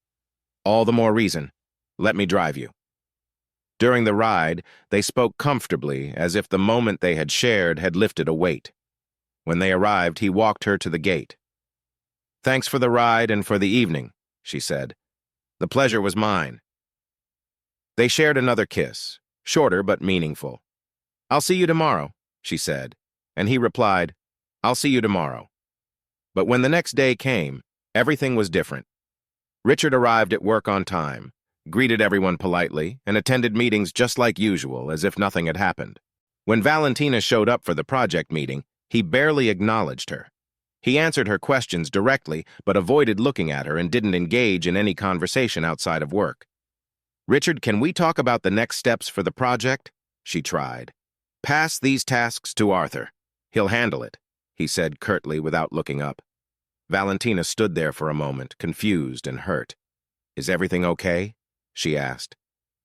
"All the more reason. Let me drive you." During the ride, they spoke comfortably, as if the moment they had shared had lifted a weight. When they arrived, he walked her to the gate. "Thanks for the ride and for the evening," she said. "The pleasure was mine." They shared another kiss, shorter but meaningful. "I'll see you tomorrow," she said, and he replied, "I'll see you tomorrow." But when the next day came, everything was different. Richard arrived at work on time, greeted everyone politely, and attended meetings just like usual, as if nothing had happened. When Valentina showed up for the project meeting, he barely acknowledged her. He answered her questions directly, but avoided looking at her and didn't engage in any conversation outside of work. "Richard, can we talk about the next steps for the project?" she tried. "Pass these tasks to Arthur. He'll handle it," he said curtly without looking up. Valentina stood there for a moment, confused and hurt. "Is everything okay?" she asked.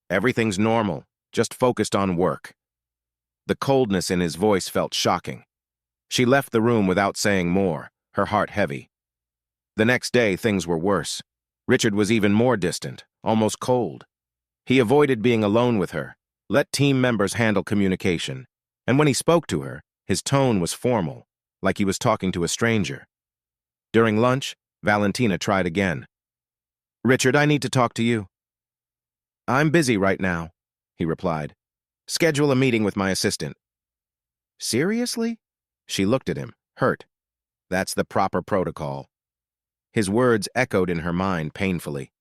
"Everything's normal, just focused on work." The coldness in his voice felt shocking. She left the room without saying more, her heart heavy. The next day, things were worse. Richard was even more distant, almost cold. He avoided being alone with her, let team members handle communication, and when he spoke to her, his tone was formal, like he was talking to a stranger. During lunch, Valentina tried again. "Richard, I need to talk to you." "I'm busy right now," he replied. "Schedule a meeting with my assistant." "Seriously?" She looked at him, hurt. That's the proper protocol. His words echoed in her mind painfully.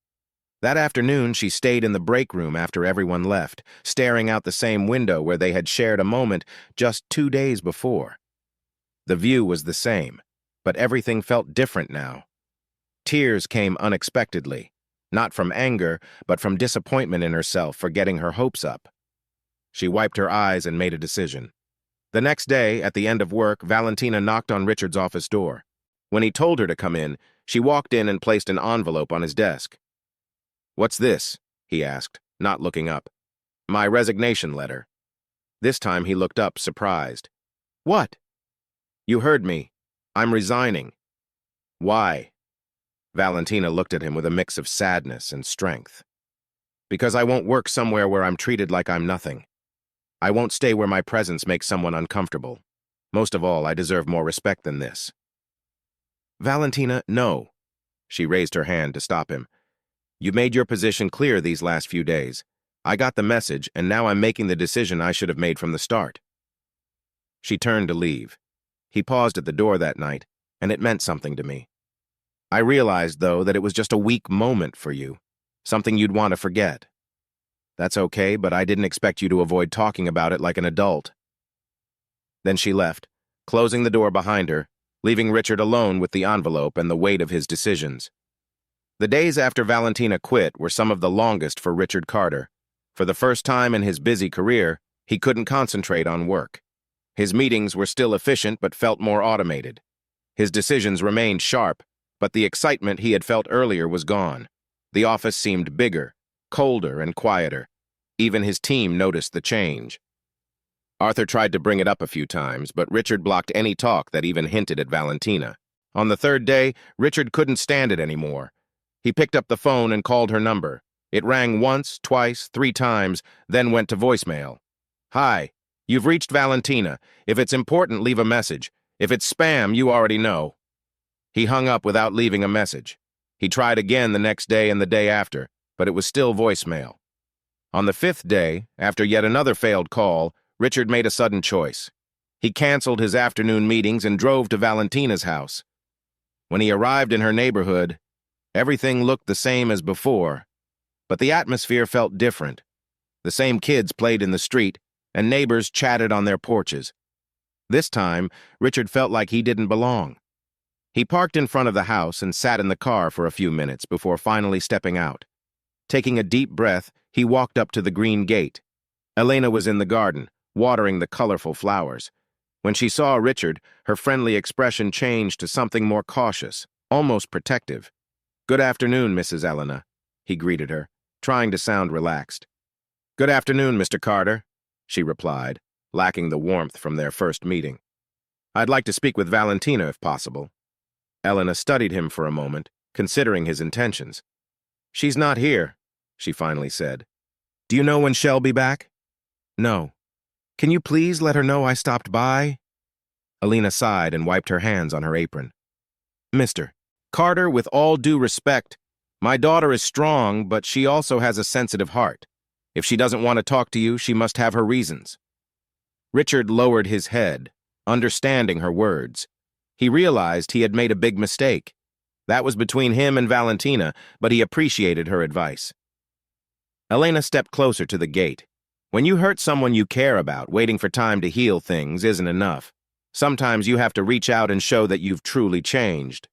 That afternoon, she stayed in the break room after everyone left, staring out the same window where they had shared a moment just 2 days before. The view was the same, but everything felt different now. Tears came unexpectedly, not from anger, but from disappointment in herself for getting her hopes up. She wiped her eyes and made a decision. The next day, at the end of work, Valentina knocked on Richard's office door. When he told her to come in, she walked in and placed an envelope on his desk. "What's this?" he asked, not looking up. "My resignation letter." This time he looked up, surprised. "What?" "You heard me. I'm resigning." "Why?" Valentina looked at him with a mix of sadness and strength. "Because I won't work somewhere where I'm treated like I'm nothing. I won't stay where my presence makes someone uncomfortable. Most of all, I deserve more respect than this." "Valentina, no." She raised her hand to stop him. "You've made your position clear these last few days. I got the message, and now I'm making the decision I should have made from the start." She turned to leave. He paused at the door that night, and it meant something to me. "I realized, though, that it was just a weak moment for you, something you'd want to forget. That's okay, but I didn't expect you to avoid talking about it like an adult." Then she left, closing the door behind her, leaving Richard alone with the envelope and the weight of his decisions. The days after Valentina quit were some of the longest for Richard Carter. For the first time in his busy career, he couldn't concentrate on work. His meetings were still efficient but felt more automated. His decisions remained sharp, but the excitement he had felt earlier was gone. The office seemed bigger, colder, and quieter. Even his team noticed the change. Arthur tried to bring it up a few times, but Richard blocked any talk that even hinted at Valentina. On the third day, Richard couldn't stand it anymore. He picked up the phone and called her number. It rang once, twice, 3 times, then went to voicemail. "Hi, you've reached Valentina. If it's important, leave a message. If it's spam, you already know." He hung up without leaving a message. He tried again the next day and the day after, but it was still voicemail. On the 5th day, after yet another failed call, Richard made a sudden choice. He canceled his afternoon meetings and drove to Valentina's house. When he arrived in her neighborhood, everything looked the same as before, but the atmosphere felt different. The same kids played in the street, and neighbors chatted on their porches. This time, Richard felt like he didn't belong. He parked in front of the house and sat in the car for a few minutes before finally stepping out. Taking a deep breath, he walked up to the green gate. Elena was in the garden, watering the colorful flowers. When she saw Richard, her friendly expression changed to something more cautious, almost protective. "Good afternoon, Mrs. Elena," he greeted her, trying to sound relaxed. "Good afternoon, Mr. Carter," she replied, lacking the warmth from their first meeting. "I'd like to speak with Valentina if possible." Elena studied him for a moment, considering his intentions. "She's not here," she finally said. "Do you know when she'll be back?" "No. Can you please let her know I stopped by?" Elena sighed and wiped her hands on her apron. "Mr. Carter, with all due respect, my daughter is strong, but she also has a sensitive heart. If she doesn't want to talk to you, she must have her reasons." Richard lowered his head, understanding her words. He realized he had made a big mistake. That was between him and Valentina, but he appreciated her advice. Elena stepped closer to the gate. When you hurt someone you care about, waiting for time to heal things isn't enough. Sometimes you have to reach out and show that you've truly changed.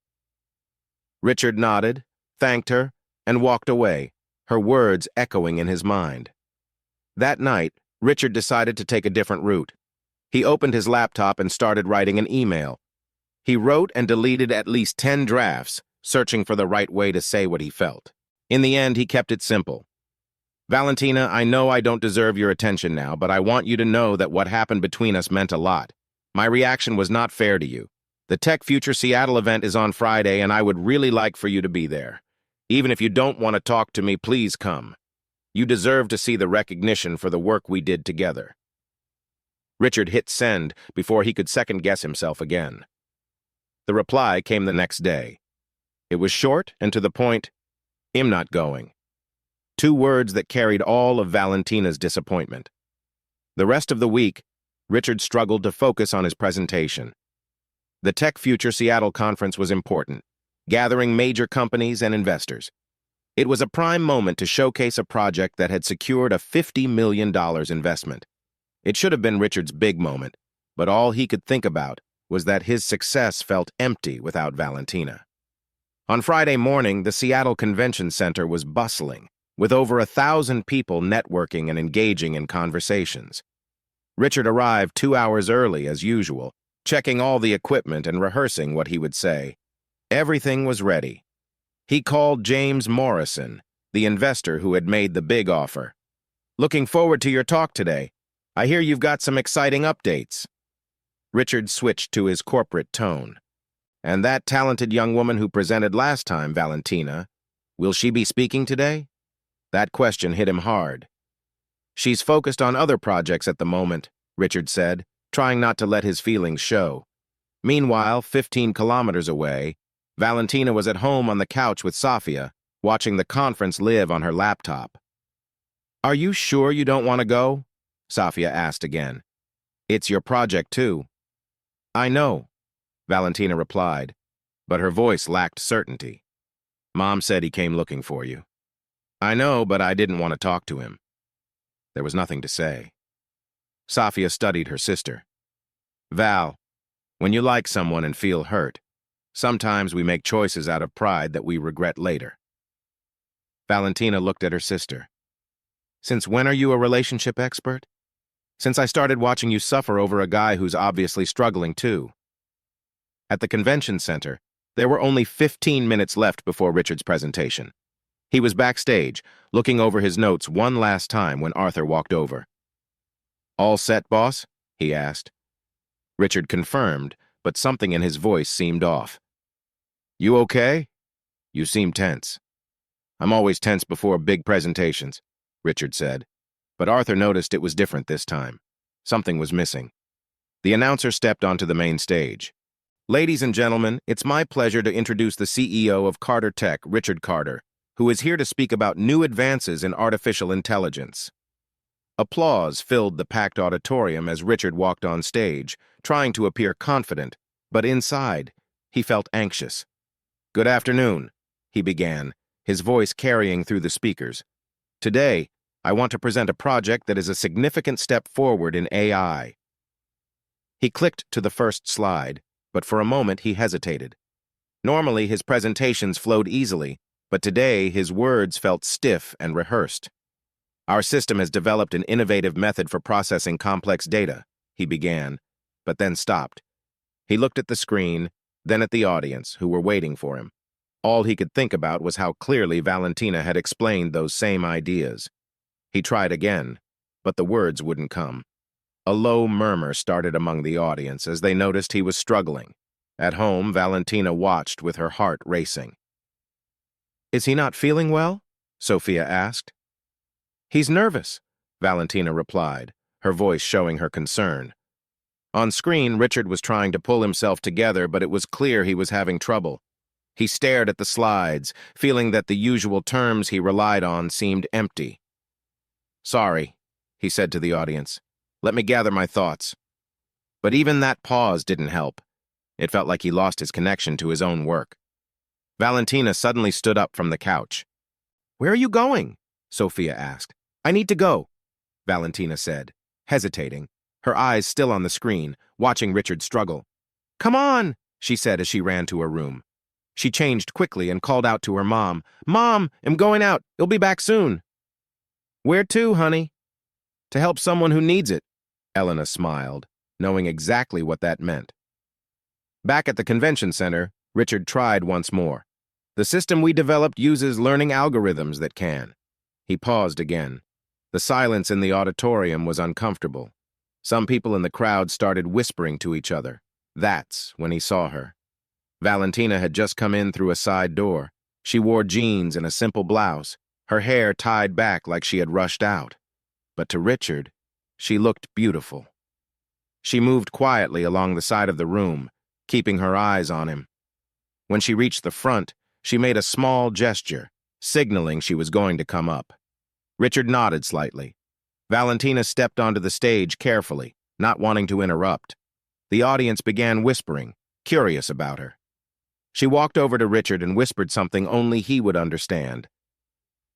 Richard nodded, thanked her, and walked away, her words echoing in his mind. That night, Richard decided to take a different route. He opened his laptop and started writing an email. He wrote and deleted at least 10 drafts, searching for the right way to say what he felt. In the end, he kept it simple. "Valentina, I know I don't deserve your attention now, but I want you to know that what happened between us meant a lot. My reaction was not fair to you. The Tech Future Seattle event is on Friday, and I would really like for you to be there. Even if you don't want to talk to me, please come. You deserve to see the recognition for the work we did together. Richard hit send before he could second-guess himself again. The reply came the next day. It was short and to the point. I'm not going. 2 words that carried all of Valentina's disappointment. The rest of the week, Richard struggled to focus on his presentation. The Tech Future Seattle conference was important, gathering major companies and investors. It was a prime moment to showcase a project that had secured a $50 million investment. It should have been Richard's big moment, but all he could think about was that his success felt empty without Valentina. On Friday morning, the Seattle Convention Center was bustling, with over 1,000 people networking and engaging in conversations. Richard arrived 2 hours early, as usual, checking all the equipment and rehearsing what he would say. Everything was ready. He called James Morrison, the investor who had made the big offer. "Looking forward to your talk today. I hear you've got some exciting updates." Richard switched to his corporate tone. "And that talented young woman who presented last time, Valentina, will she be speaking today?" That question hit him hard. "She's focused on other projects at the moment," Richard said, trying not to let his feelings show. Meanwhile, 15 kilometers away, Valentina was at home on the couch with Safia, watching the conference live on her laptop. "Are you sure you don't want to go?" Safia asked again. "It's your project, too." "I know," Valentina replied, but her voice lacked certainty. "Mom said he came looking for you." "I know, but I didn't want to talk to him." There was nothing to say. Safia studied her sister. "Val, when you like someone and feel hurt, sometimes we make choices out of pride that we regret later." Valentina looked at her sister. "Since when are you a relationship expert?" "Since I started watching you suffer over a guy who's obviously struggling too." At the convention center, there were only 15 minutes left before Richard's presentation. He was backstage, looking over his notes one last time when Arthur walked over. "All set, boss?" he asked. Richard confirmed, but something in his voice seemed off. "You okay? You seem tense." "I'm always tense before big presentations," Richard said. But Arthur noticed it was different this time. Something was missing. The announcer stepped onto the main stage. "Ladies and gentlemen, it's my pleasure to introduce the CEO of Carter Tech, Richard Carter, who is here to speak about new advances in artificial intelligence." Applause filled the packed auditorium as Richard walked on stage, trying to appear confident, but inside, he felt anxious. "Good afternoon," he began, his voice carrying through the speakers. "Today, I want to present a project that is a significant step forward in AI." He clicked to the first slide, but for a moment he hesitated. Normally, his presentations flowed easily, but today his words felt stiff and rehearsed. "Our system has developed an innovative method for processing complex data," he began, but then stopped. He looked at the screen, then at the audience, who were waiting for him. All he could think about was how clearly Valentina had explained those same ideas. He tried again, but the words wouldn't come. A low murmur started among the audience as they noticed he was struggling. At home, Valentina watched with her heart racing. "Is he not feeling well?" Sophia asked. "He's nervous," Valentina replied, her voice showing her concern. On screen, Richard was trying to pull himself together, but it was clear he was having trouble. He stared at the slides, feeling that the usual terms he relied on seemed empty. "Sorry," he said to the audience. "Let me gather my thoughts." But even that pause didn't help. It felt like he lost his connection to his own work. Valentina suddenly stood up from the couch. "Where are you going?" Sophia asked. "I need to go," Valentina said, hesitating, her eyes still on the screen, watching Richard struggle. "Come on," she said as she ran to her room. She changed quickly and called out to her mom. "Mom, I'm going out. You'll be back soon." "Where to, honey?" "To help someone who needs it," Elena smiled, knowing exactly what that meant. Back at the convention center, Richard tried once more. "The system we developed uses learning algorithms that can." He paused again. The silence in the auditorium was uncomfortable. Some people in the crowd started whispering to each other. That's when he saw her. Valentina had just come in through a side door. She wore jeans and a simple blouse, her hair tied back like she had rushed out. But to Richard, she looked beautiful. She moved quietly along the side of the room, keeping her eyes on him. When she reached the front, she made a small gesture, signaling she was going to come up. Richard nodded slightly. Valentina stepped onto the stage carefully, not wanting to interrupt. The audience began whispering, curious about her. She walked over to Richard and whispered something only he would understand.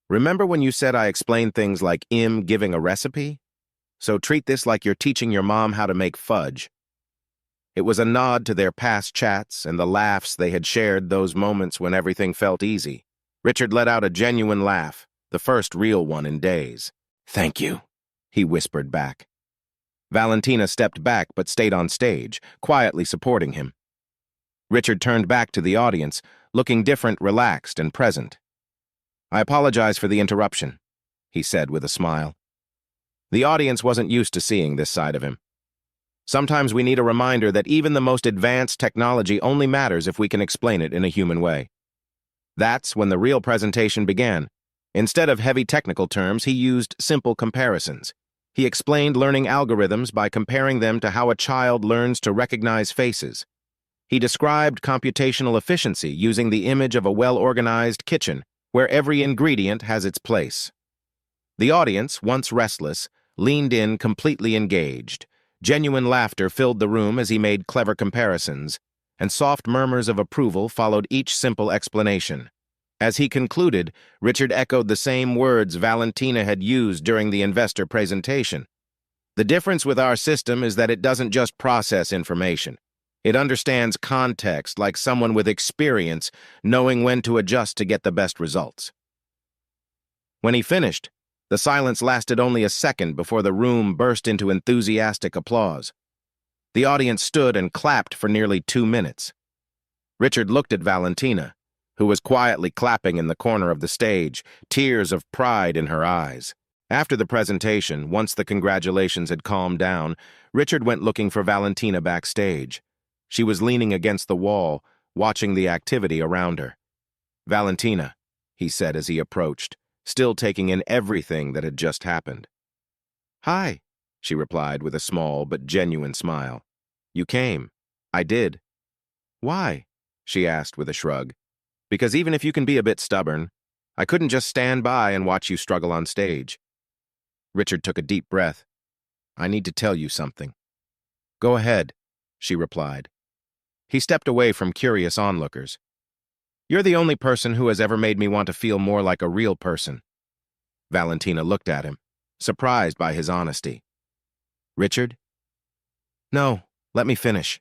"Remember when you said I explained things like giving a recipe? So treat this like you're teaching your mom how to make fudge." It was a nod to their past chats and the laughs they had shared, those moments when everything felt easy. Richard let out a genuine laugh, the first real one in days. "Thank you," he whispered back. Valentina stepped back but stayed on stage, quietly supporting him. Richard turned back to the audience, looking different, relaxed, and present. "I apologize for the interruption," he said with a smile. The audience wasn't used to seeing this side of him. Sometimes we need a reminder that even the most advanced technology only matters if we can explain it in a human way. That's when the real presentation began. Instead of heavy technical terms, he used simple comparisons. He explained learning algorithms by comparing them to how a child learns to recognize faces. He described computational efficiency using the image of a well-organized kitchen, where every ingredient has its place. The audience, once restless, leaned in completely engaged. Genuine laughter filled the room as he made clever comparisons, and soft murmurs of approval followed each simple explanation. As he concluded, Richard echoed the same words Valentina had used during the investor presentation. "The difference with our system is that it doesn't just process information. It understands context like someone with experience, knowing when to adjust to get the best results." When he finished, the silence lasted only a second before the room burst into enthusiastic applause. The audience stood and clapped for nearly 2 minutes. Richard looked at Valentina, who was quietly clapping in the corner of the stage, tears of pride in her eyes. After the presentation, once the congratulations had calmed down, Richard went looking for Valentina backstage. She was leaning against the wall, watching the activity around her. "Valentina," he said as he approached, still taking in everything that had just happened. "Hi," she replied with a small but genuine smile. "You came." "I did." "Why?" she asked with a shrug. "Because even if you can be a bit stubborn, I couldn't just stand by and watch you struggle on stage." Richard took a deep breath. "I need to tell you something." "Go ahead," she replied. He stepped away from curious onlookers. "You're the only person who has ever made me want to feel more like a real person." Valentina looked at him, surprised by his honesty. "Richard?" "No, let me finish.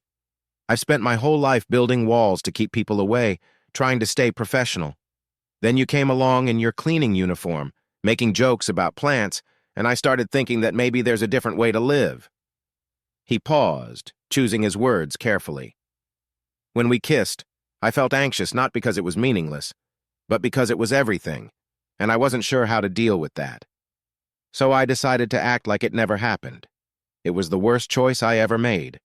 I've spent my whole life building walls to keep people away, trying to stay professional. Then you came along in your cleaning uniform, making jokes about plants, and I started thinking that maybe there's a different way to live." He paused, choosing his words carefully. "When we kissed, I felt anxious not because it was meaningless, but because it was everything, and I wasn't sure how to deal with that. So I decided to act like it never happened. It was the worst choice I ever made."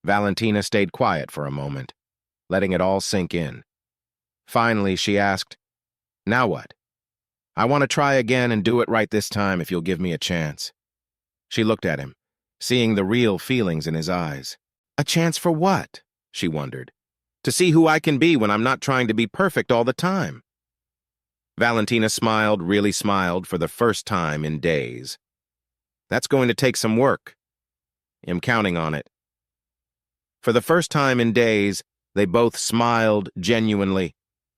Valentina stayed quiet for a moment, letting it all sink in. Finally, she asked, "Now what?" "I want to try again and do it right this time if you'll give me a chance." She looked at him, seeing the real feelings in his eyes. "A chance for what?" she wondered. "To see who I can be when I'm not trying to be perfect all the time." Valentina smiled, really smiled, for the first time in days. "That's going to take some work. I'm counting on it." For the first time in days, they both smiled genuinely.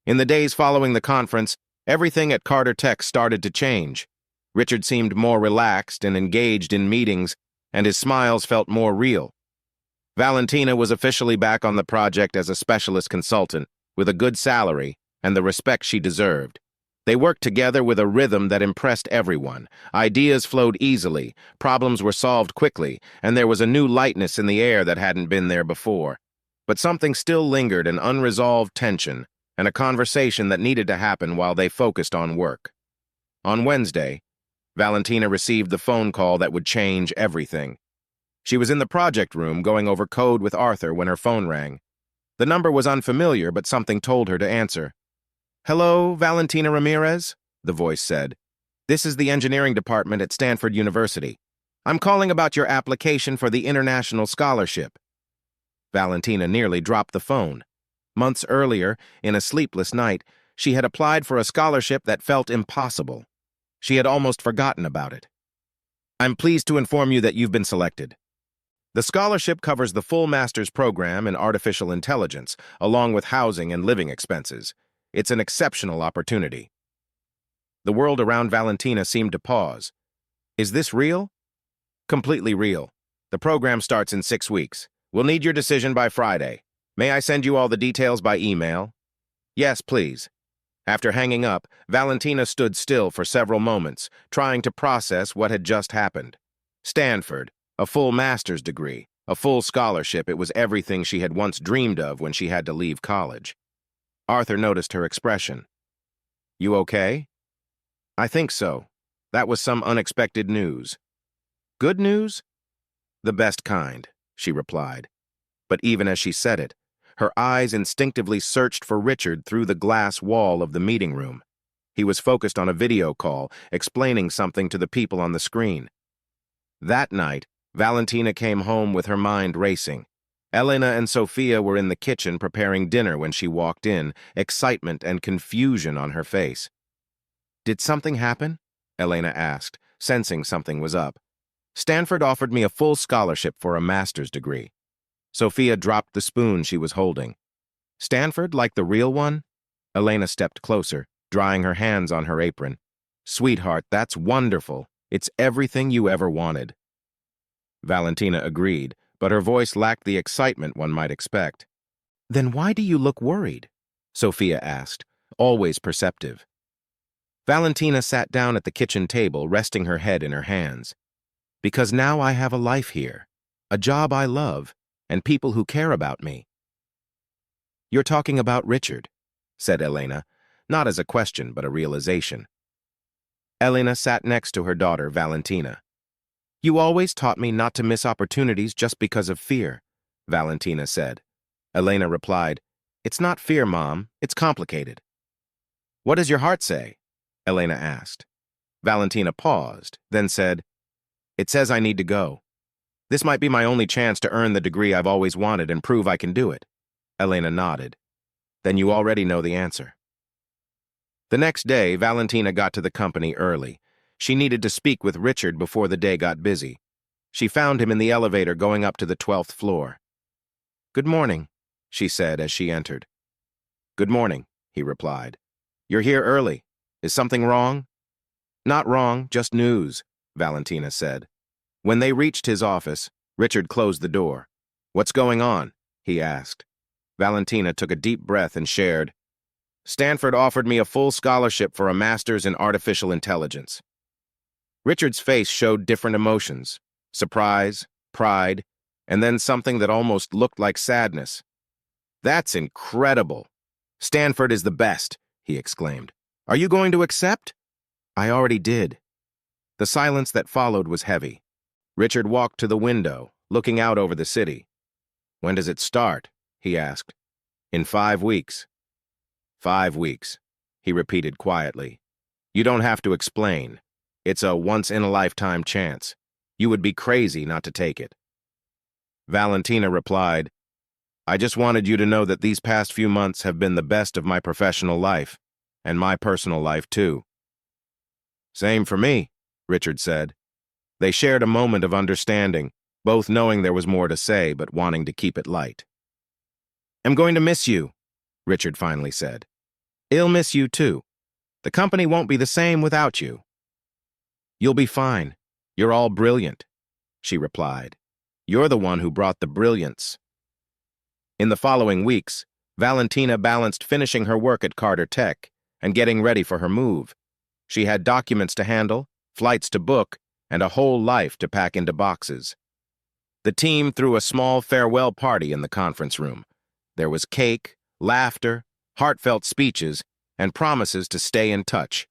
In the days following the conference, everything at Carter Tech started to change. Richard seemed more relaxed and engaged in meetings, and his smiles felt more real. Valentina was officially back on the project as a specialist consultant, with a good salary and the respect she deserved. They worked together with a rhythm that impressed everyone. Ideas flowed easily, problems were solved quickly, and there was a new lightness in the air that hadn't been there before. But something still lingered, an unresolved tension, and a conversation that needed to happen while they focused on work. On Wednesday, Valentina received the phone call that would change everything. She was in the project room going over code with Arthur when her phone rang. The number was unfamiliar, but something told her to answer. "Hello, Valentina Ramirez," the voice said. "This is the engineering department at Stanford University. I'm calling about your application for the international scholarship." Valentina nearly dropped the phone. Months earlier, in a sleepless night, she had applied for a scholarship that felt impossible. She had almost forgotten about it. "I'm pleased to inform you that you've been selected. The scholarship covers the full master's program in artificial intelligence, along with housing and living expenses. It's an exceptional opportunity." The world around Valentina seemed to pause. "Is this real?" "Completely real. The program starts in 6 weeks. We'll need your decision by Friday. May I send you all the details by email?" "Yes, please." After hanging up, Valentina stood still for several moments, trying to process what had just happened. Stanford, a full master's degree, a full scholarship. It was everything she had once dreamed of when she had to leave college. Arthur noticed her expression. "You okay?" "I think so. That was some unexpected news." "Good news?" "The best kind," she replied. But even as she said it, her eyes instinctively searched for Richard through the glass wall of the meeting room. He was focused on a video call, explaining something to the people on the screen. That night, Valentina came home with her mind racing. Elena and Sophia were in the kitchen preparing dinner when she walked in, excitement and confusion on her face. "Did something happen?" Elena asked, sensing something was up. "Stanford offered me a full scholarship for a master's degree." Sophia dropped the spoon she was holding. "Stanford, like the real one?" Elena stepped closer, drying her hands on her apron. "Sweetheart, that's wonderful. It's everything you ever wanted." Valentina agreed, but her voice lacked the excitement one might expect. "Then why do you look worried?" Sophia asked, always perceptive. Valentina sat down at the kitchen table, resting her head in her hands. "Because now I have a life here, a job I love, and people who care about me." "You're talking about Richard," said Elena, not as a question but a realization. Elena sat next to her daughter, Valentina. "You always taught me not to miss opportunities just because of fear," Valentina said. Elena replied, "It's not fear, Mom. It's complicated." "What does your heart say?" Elena asked. Valentina paused, then said, "It says I need to go. This might be my only chance to earn the degree I've always wanted and prove I can do it." Elena nodded. "Then you already know the answer." The next day, Valentina got to the company early. She needed to speak with Richard before the day got busy. She found him in the elevator going up to the 12th floor. "Good morning," she said as she entered. "Good morning," he replied. "You're here early. Is something wrong?" "Not wrong, just news," Valentina said. When they reached his office, Richard closed the door. "What's going on?" he asked. Valentina took a deep breath and shared, "Stanford offered me a full scholarship for a master's in artificial intelligence." Richard's face showed different emotions: surprise, pride, and then something that almost looked like sadness. "That's incredible. Stanford is the best," he exclaimed. "Are you going to accept?" "I already did." The silence that followed was heavy. Richard walked to the window, looking out over the city. "When does it start?" he asked. "In 5 weeks. 5 weeks," he repeated quietly. "You don't have to explain. It's a once-in-a-lifetime chance. You would be crazy not to take it." Valentina replied, "I just wanted you to know that these past few months have been the best of my professional life, and my personal life too." "Same for me," Richard said. They shared a moment of understanding, both knowing there was more to say but wanting to keep it light. "I'm going to miss you," Richard finally said. "I'll miss you too. The company won't be the same without you." "You'll be fine. You're all brilliant," she replied. "You're the one who brought the brilliance." In the following weeks, Valentina balanced finishing her work at Carter Tech and getting ready for her move. She had documents to handle, flights to book, and a whole life to pack into boxes. The team threw a small farewell party in the conference room. There was cake, laughter, heartfelt speeches, and promises to stay in touch.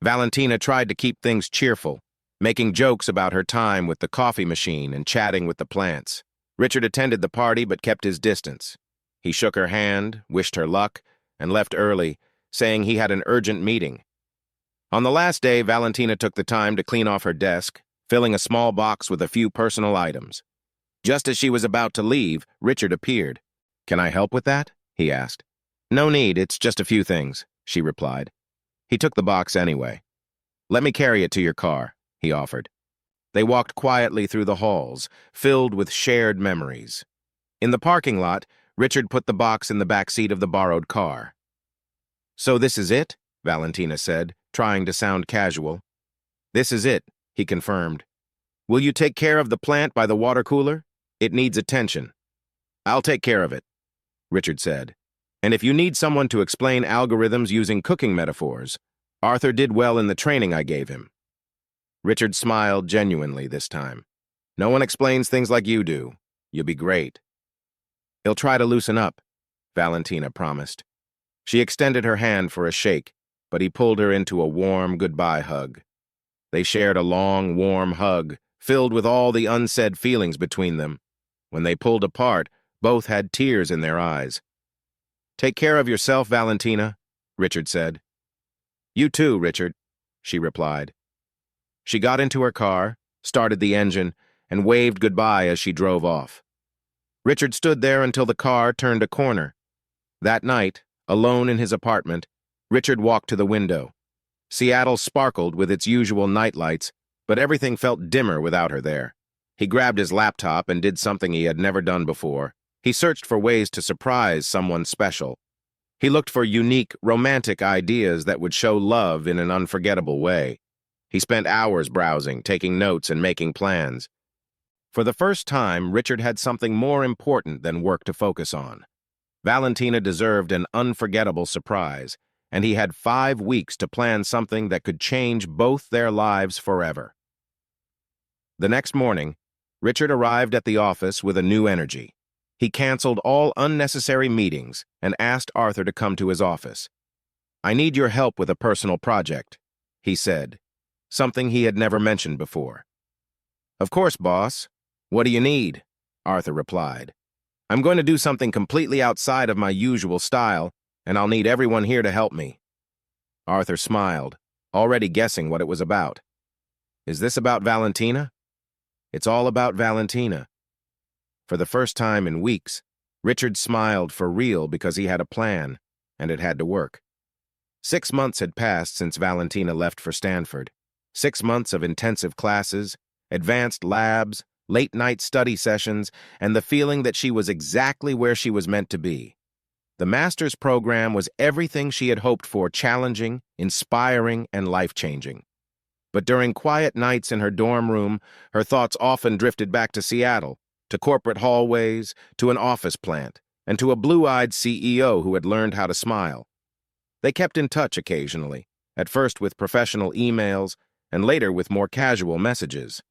Valentina tried to keep things cheerful. making jokes about her time with the coffee machine and chatting with the plants. Richard attended the party but kept his distance. He shook her hand, wished her luck, and left early, saying he had an urgent meeting. On the last day, Valentina took the time to clean off her desk, filling a small box with a few personal items. Just as she was about to leave, Richard appeared. "Can I help with that?" he asked. "No need, it's just a few things," she replied. He took the box anyway. "Let me carry it to your car," he offered. They walked quietly through the halls, filled with shared memories. In the parking lot, Richard put the box in the back seat of the borrowed car. "So this is it?" Valentina said, trying to sound casual. "This is it," he confirmed. "Will you take care of the plant by the water cooler? It needs attention." "I'll take care of it," Richard said. "And if you need someone to explain algorithms using cooking metaphors, Arthur did well in the training I gave him." Richard smiled genuinely this time. "No one explains things like you do. You'll be great." "He'll try to loosen up," Valentina promised. She extended her hand for a shake, but he pulled her into a warm goodbye hug. They shared a long, warm hug, filled with all the unsaid feelings between them. When they pulled apart, both had tears in their eyes. "Take care of yourself, Valentina," Richard said. "You too, Richard," she replied. She got into her car, started the engine, and waved goodbye as she drove off. Richard stood there until the car turned a corner. That night, alone in his apartment, Richard walked to the window. Seattle sparkled with its usual nightlights, but everything felt dimmer without her there. He grabbed his laptop and did something he had never done before. He searched for ways to surprise someone special. He looked for unique, romantic ideas that would show love in an unforgettable way. He spent hours browsing, taking notes, and making plans. For the first time, Richard had something more important than work to focus on. Valentina deserved an unforgettable surprise, and he had 5 weeks to plan something that could change both their lives forever. The next morning, Richard arrived at the office with a new energy. He canceled all unnecessary meetings and asked Arthur to come to his office. "I need your help with a personal project," he said, something he had never mentioned before. "Of course, boss. What do you need?" Arthur replied. "I'm going to do something completely outside of my usual style, and I'll need everyone here to help me." Arthur smiled, already guessing what it was about. "Is this about Valentina?" "It's all about Valentina." For the first time in weeks, Richard smiled for real because he had a plan, and it had to work. 6 months had passed since Valentina left for Stanford. 6 months of intensive classes, advanced labs, late-night study sessions, and the feeling that she was exactly where she was meant to be. The master's program was everything she had hoped for: challenging, inspiring, and life-changing. But during quiet nights in her dorm room, her thoughts often drifted back to Seattle, to corporate hallways, to an office plant, and to a blue-eyed CEO who had learned how to smile. They kept in touch occasionally, at first with professional emails, and later with more casual messages.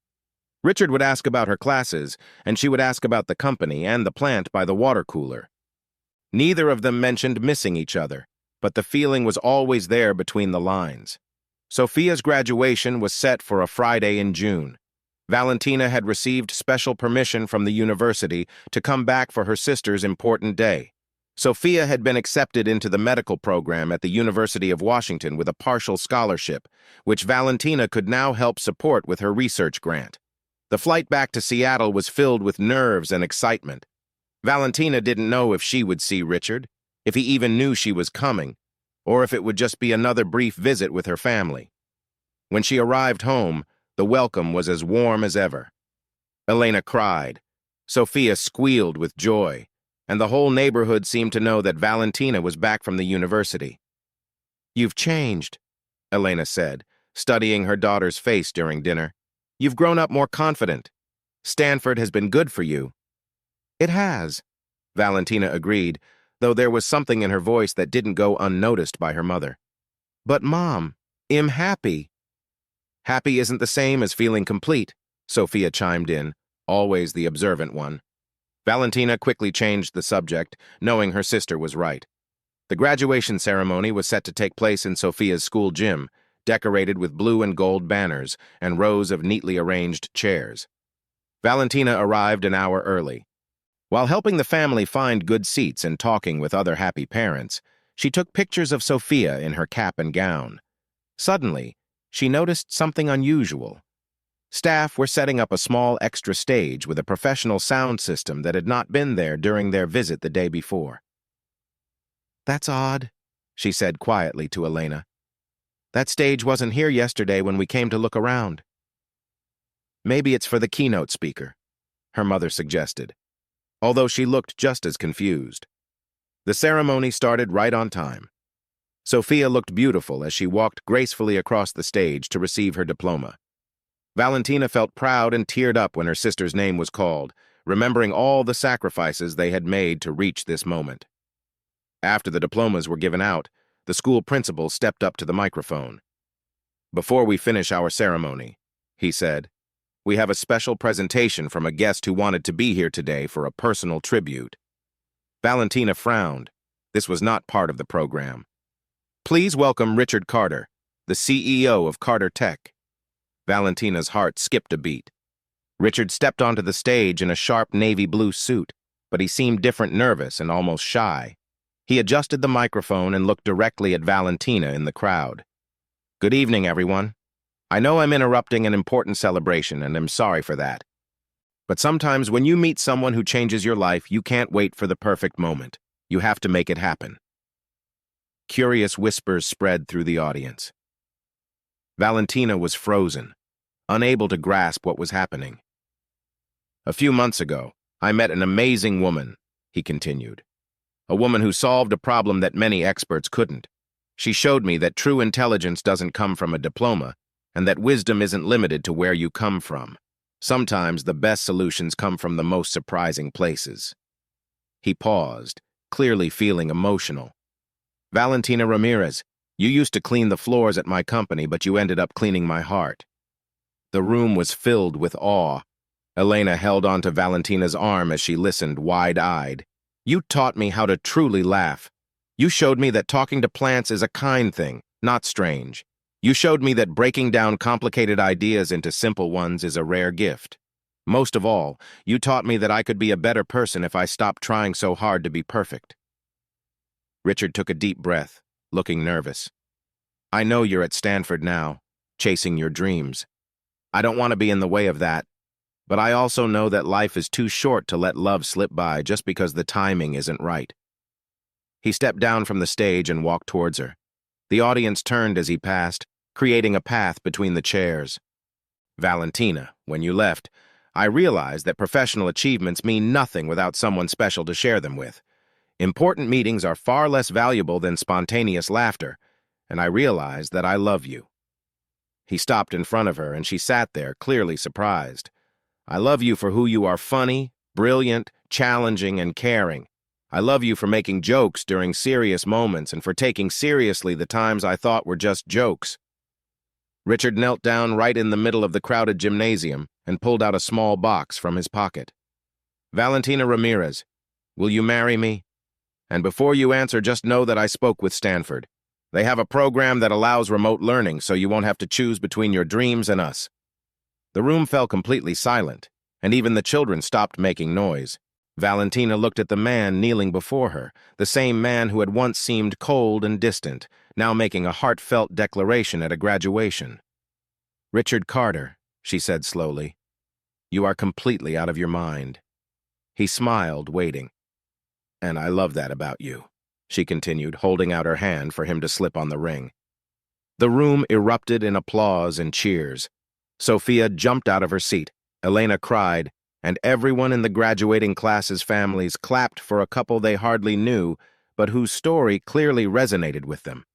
Richard would ask about her classes, and she would ask about the company and the plant by the water cooler. Neither of them mentioned missing each other, but the feeling was always there between the lines. Sophia's graduation was set for a Friday in June. Valentina had received special permission from the university to come back for her sister's important day. Sophia had been accepted into the medical program at the University of Washington with a partial scholarship, which Valentina could now help support with her research grant. The flight back to Seattle was filled with nerves and excitement. Valentina didn't know if she would see Richard, if he even knew she was coming, or if it would just be another brief visit with her family. When she arrived home, the welcome was as warm as ever. Elena cried. Sophia squealed with joy, and the whole neighborhood seemed to know that Valentina was back from the university. "You've changed," Elena said, studying her daughter's face during dinner. "You've grown up more confident. Stanford has been good for you." "It has," Valentina agreed, though there was something in her voice that didn't go unnoticed by her mother. "But Mom, I'm happy." "Happy isn't the same as feeling complete," Sophia chimed in, always the observant one. Valentina quickly changed the subject, knowing her sister was right. The graduation ceremony was set to take place in Sophia's school gym, decorated with blue and gold banners and rows of neatly arranged chairs. Valentina arrived an hour early. While helping the family find good seats and talking with other happy parents, she took pictures of Sophia in her cap and gown. Suddenly, she noticed something unusual. Staff were setting up a small extra stage with a professional sound system that had not been there during their visit the day before. "That's odd," she said quietly to Elena. "That stage wasn't here yesterday when we came to look around." "Maybe it's for the keynote speaker," her mother suggested, although she looked just as confused. The ceremony started right on time. Sophia looked beautiful as she walked gracefully across the stage to receive her diploma. Valentina felt proud and teared up when her sister's name was called, remembering all the sacrifices they had made to reach this moment. After the diplomas were given out, the school principal stepped up to the microphone. "Before we finish our ceremony," he said, "we have a special presentation from a guest who wanted to be here today for a personal tribute." Valentina frowned. This was not part of the program. "Please welcome Richard Carter, the CEO of Carter Tech." Valentina's heart skipped a beat. Richard stepped onto the stage in a sharp navy blue suit, but he seemed different, nervous, and almost shy. He adjusted the microphone and looked directly at Valentina in the crowd. "Good evening, everyone. I know I'm interrupting an important celebration, and I'm sorry for that. But sometimes when you meet someone who changes your life, you can't wait for the perfect moment. You have to make it happen." Curious whispers spread through the audience. Valentina was frozen, unable to grasp what was happening. "A few months ago, I met an amazing woman," he continued. "A woman who solved a problem that many experts couldn't. She showed me that true intelligence doesn't come from a diploma, and that wisdom isn't limited to where you come from. Sometimes the best solutions come from the most surprising places." He paused, clearly feeling emotional. "Valentina Ramirez, you used to clean the floors at my company, but you ended up cleaning my heart." The room was filled with awe. Elena held onto Valentina's arm as she listened, wide-eyed. "You taught me how to truly laugh. You showed me that talking to plants is a kind thing, not strange. You showed me that breaking down complicated ideas into simple ones is a rare gift. Most of all, you taught me that I could be a better person if I stopped trying so hard to be perfect." Richard took a deep breath, looking nervous. "I know you're at Stanford now, chasing your dreams. I don't want to be in the way of that, but I also know that life is too short to let love slip by just because the timing isn't right." He stepped down from the stage and walked towards her. The audience turned as he passed, creating a path between the chairs. "Valentina, when you left, I realized that professional achievements mean nothing without someone special to share them with. Important meetings are far less valuable than spontaneous laughter, and I realized that I love you." He stopped in front of her, and she sat there, clearly surprised. "I love you for who you are: funny, brilliant, challenging, and caring. I love you for making jokes during serious moments and for taking seriously the times I thought were just jokes." Richard knelt down right in the middle of the crowded gymnasium and pulled out a small box from his pocket. "Valentina Ramirez, will you marry me? And before you answer, just know that I spoke with Stanford. They have a program that allows remote learning, so you won't have to choose between your dreams and us." The room fell completely silent, and even the children stopped making noise. Valentina looked at the man kneeling before her, the same man who had once seemed cold and distant, now making a heartfelt declaration at a graduation. "Richard Carter," she said slowly, "you are completely out of your mind." He smiled, waiting. "And I love that about you," she continued, holding out her hand for him to slip on the ring. The room erupted in applause and cheers. Sophia jumped out of her seat, Elena cried, and everyone in the graduating class's families clapped for a couple they hardly knew, but whose story clearly resonated with them.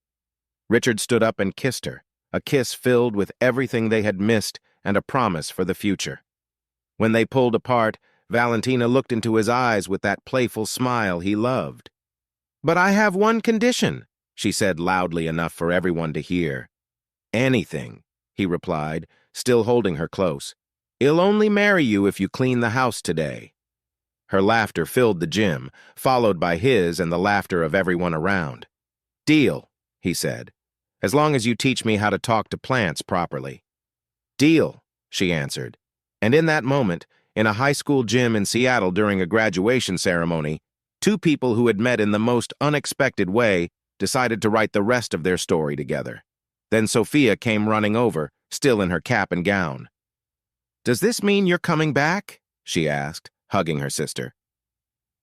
Richard stood up and kissed her, a kiss filled with everything they had missed and a promise for the future. When they pulled apart, Valentina looked into his eyes with that playful smile he loved. "But I have one condition," she said loudly enough for everyone to hear. "Anything," he replied, still holding her close. "I'll only marry you if you clean the house today." Her laughter filled the gym, followed by his and the laughter of everyone around. "Deal," he said. as long as you teach me how to talk to plants properly." "Deal," she answered. And in that moment, in a high school gym in Seattle during a graduation ceremony, two people who had met in the most unexpected way decided to write the rest of their story together. Then Sophia came running over, still in her cap and gown. "Does this mean you're coming back?" she asked, hugging her sister.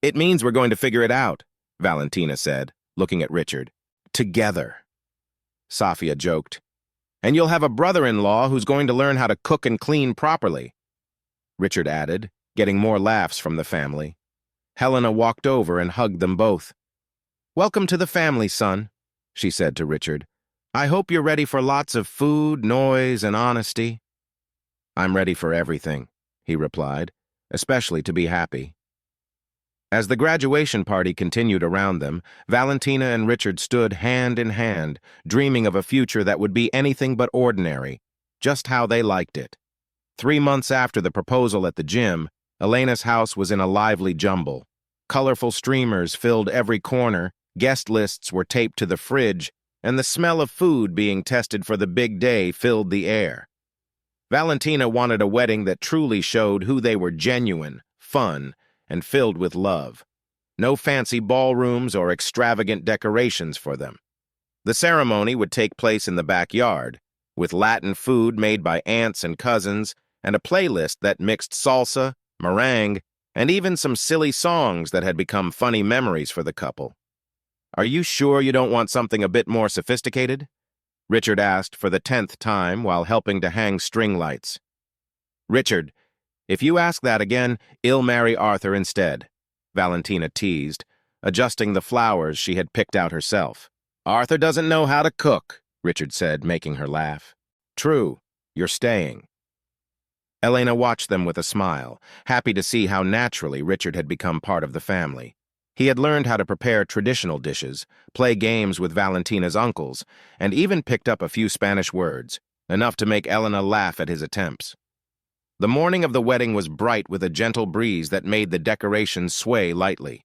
"It means we're going to figure it out," Valentina said, looking at Richard. "Together." Sophia joked. "And you'll have a brother-in-law who's going to learn how to cook and clean properly," Richard added, getting more laughs from the family. Helena walked over and hugged them both. "Welcome to the family, son," she said to Richard. "I hope you're ready for lots of food, noise, and honesty." "I'm ready for everything," he replied, "especially to be happy." As the graduation party continued around them, Valentina and Richard stood hand in hand, dreaming of a future that would be anything but ordinary, just how they liked it. 3 months after the proposal at the gym, Elena's house was in a lively jumble. Colorful streamers filled every corner, guest lists were taped to the fridge, and the smell of food being tested for the big day filled the air. Valentina wanted a wedding that truly showed who they were: genuine, fun, and filled with love. No fancy ballrooms or extravagant decorations for them. The ceremony would take place in the backyard, with Latin food made by aunts and cousins, and a playlist that mixed salsa, meringue, and even some silly songs that had become funny memories for the couple. "Are you sure you don't want something a bit more sophisticated?" Richard asked for the 10th time while helping to hang string lights. "Richard, if you ask that again, I'll marry Arthur instead," Valentina teased, adjusting the flowers she had picked out herself. "Arthur doesn't know how to cook," Richard said, making her laugh. "True, you're staying." Elena watched them with a smile, happy to see how naturally Richard had become part of the family. He had learned how to prepare traditional dishes, play games with Valentina's uncles, and even picked up a few Spanish words, enough to make Elena laugh at his attempts. The morning of the wedding was bright with a gentle breeze that made the decorations sway lightly.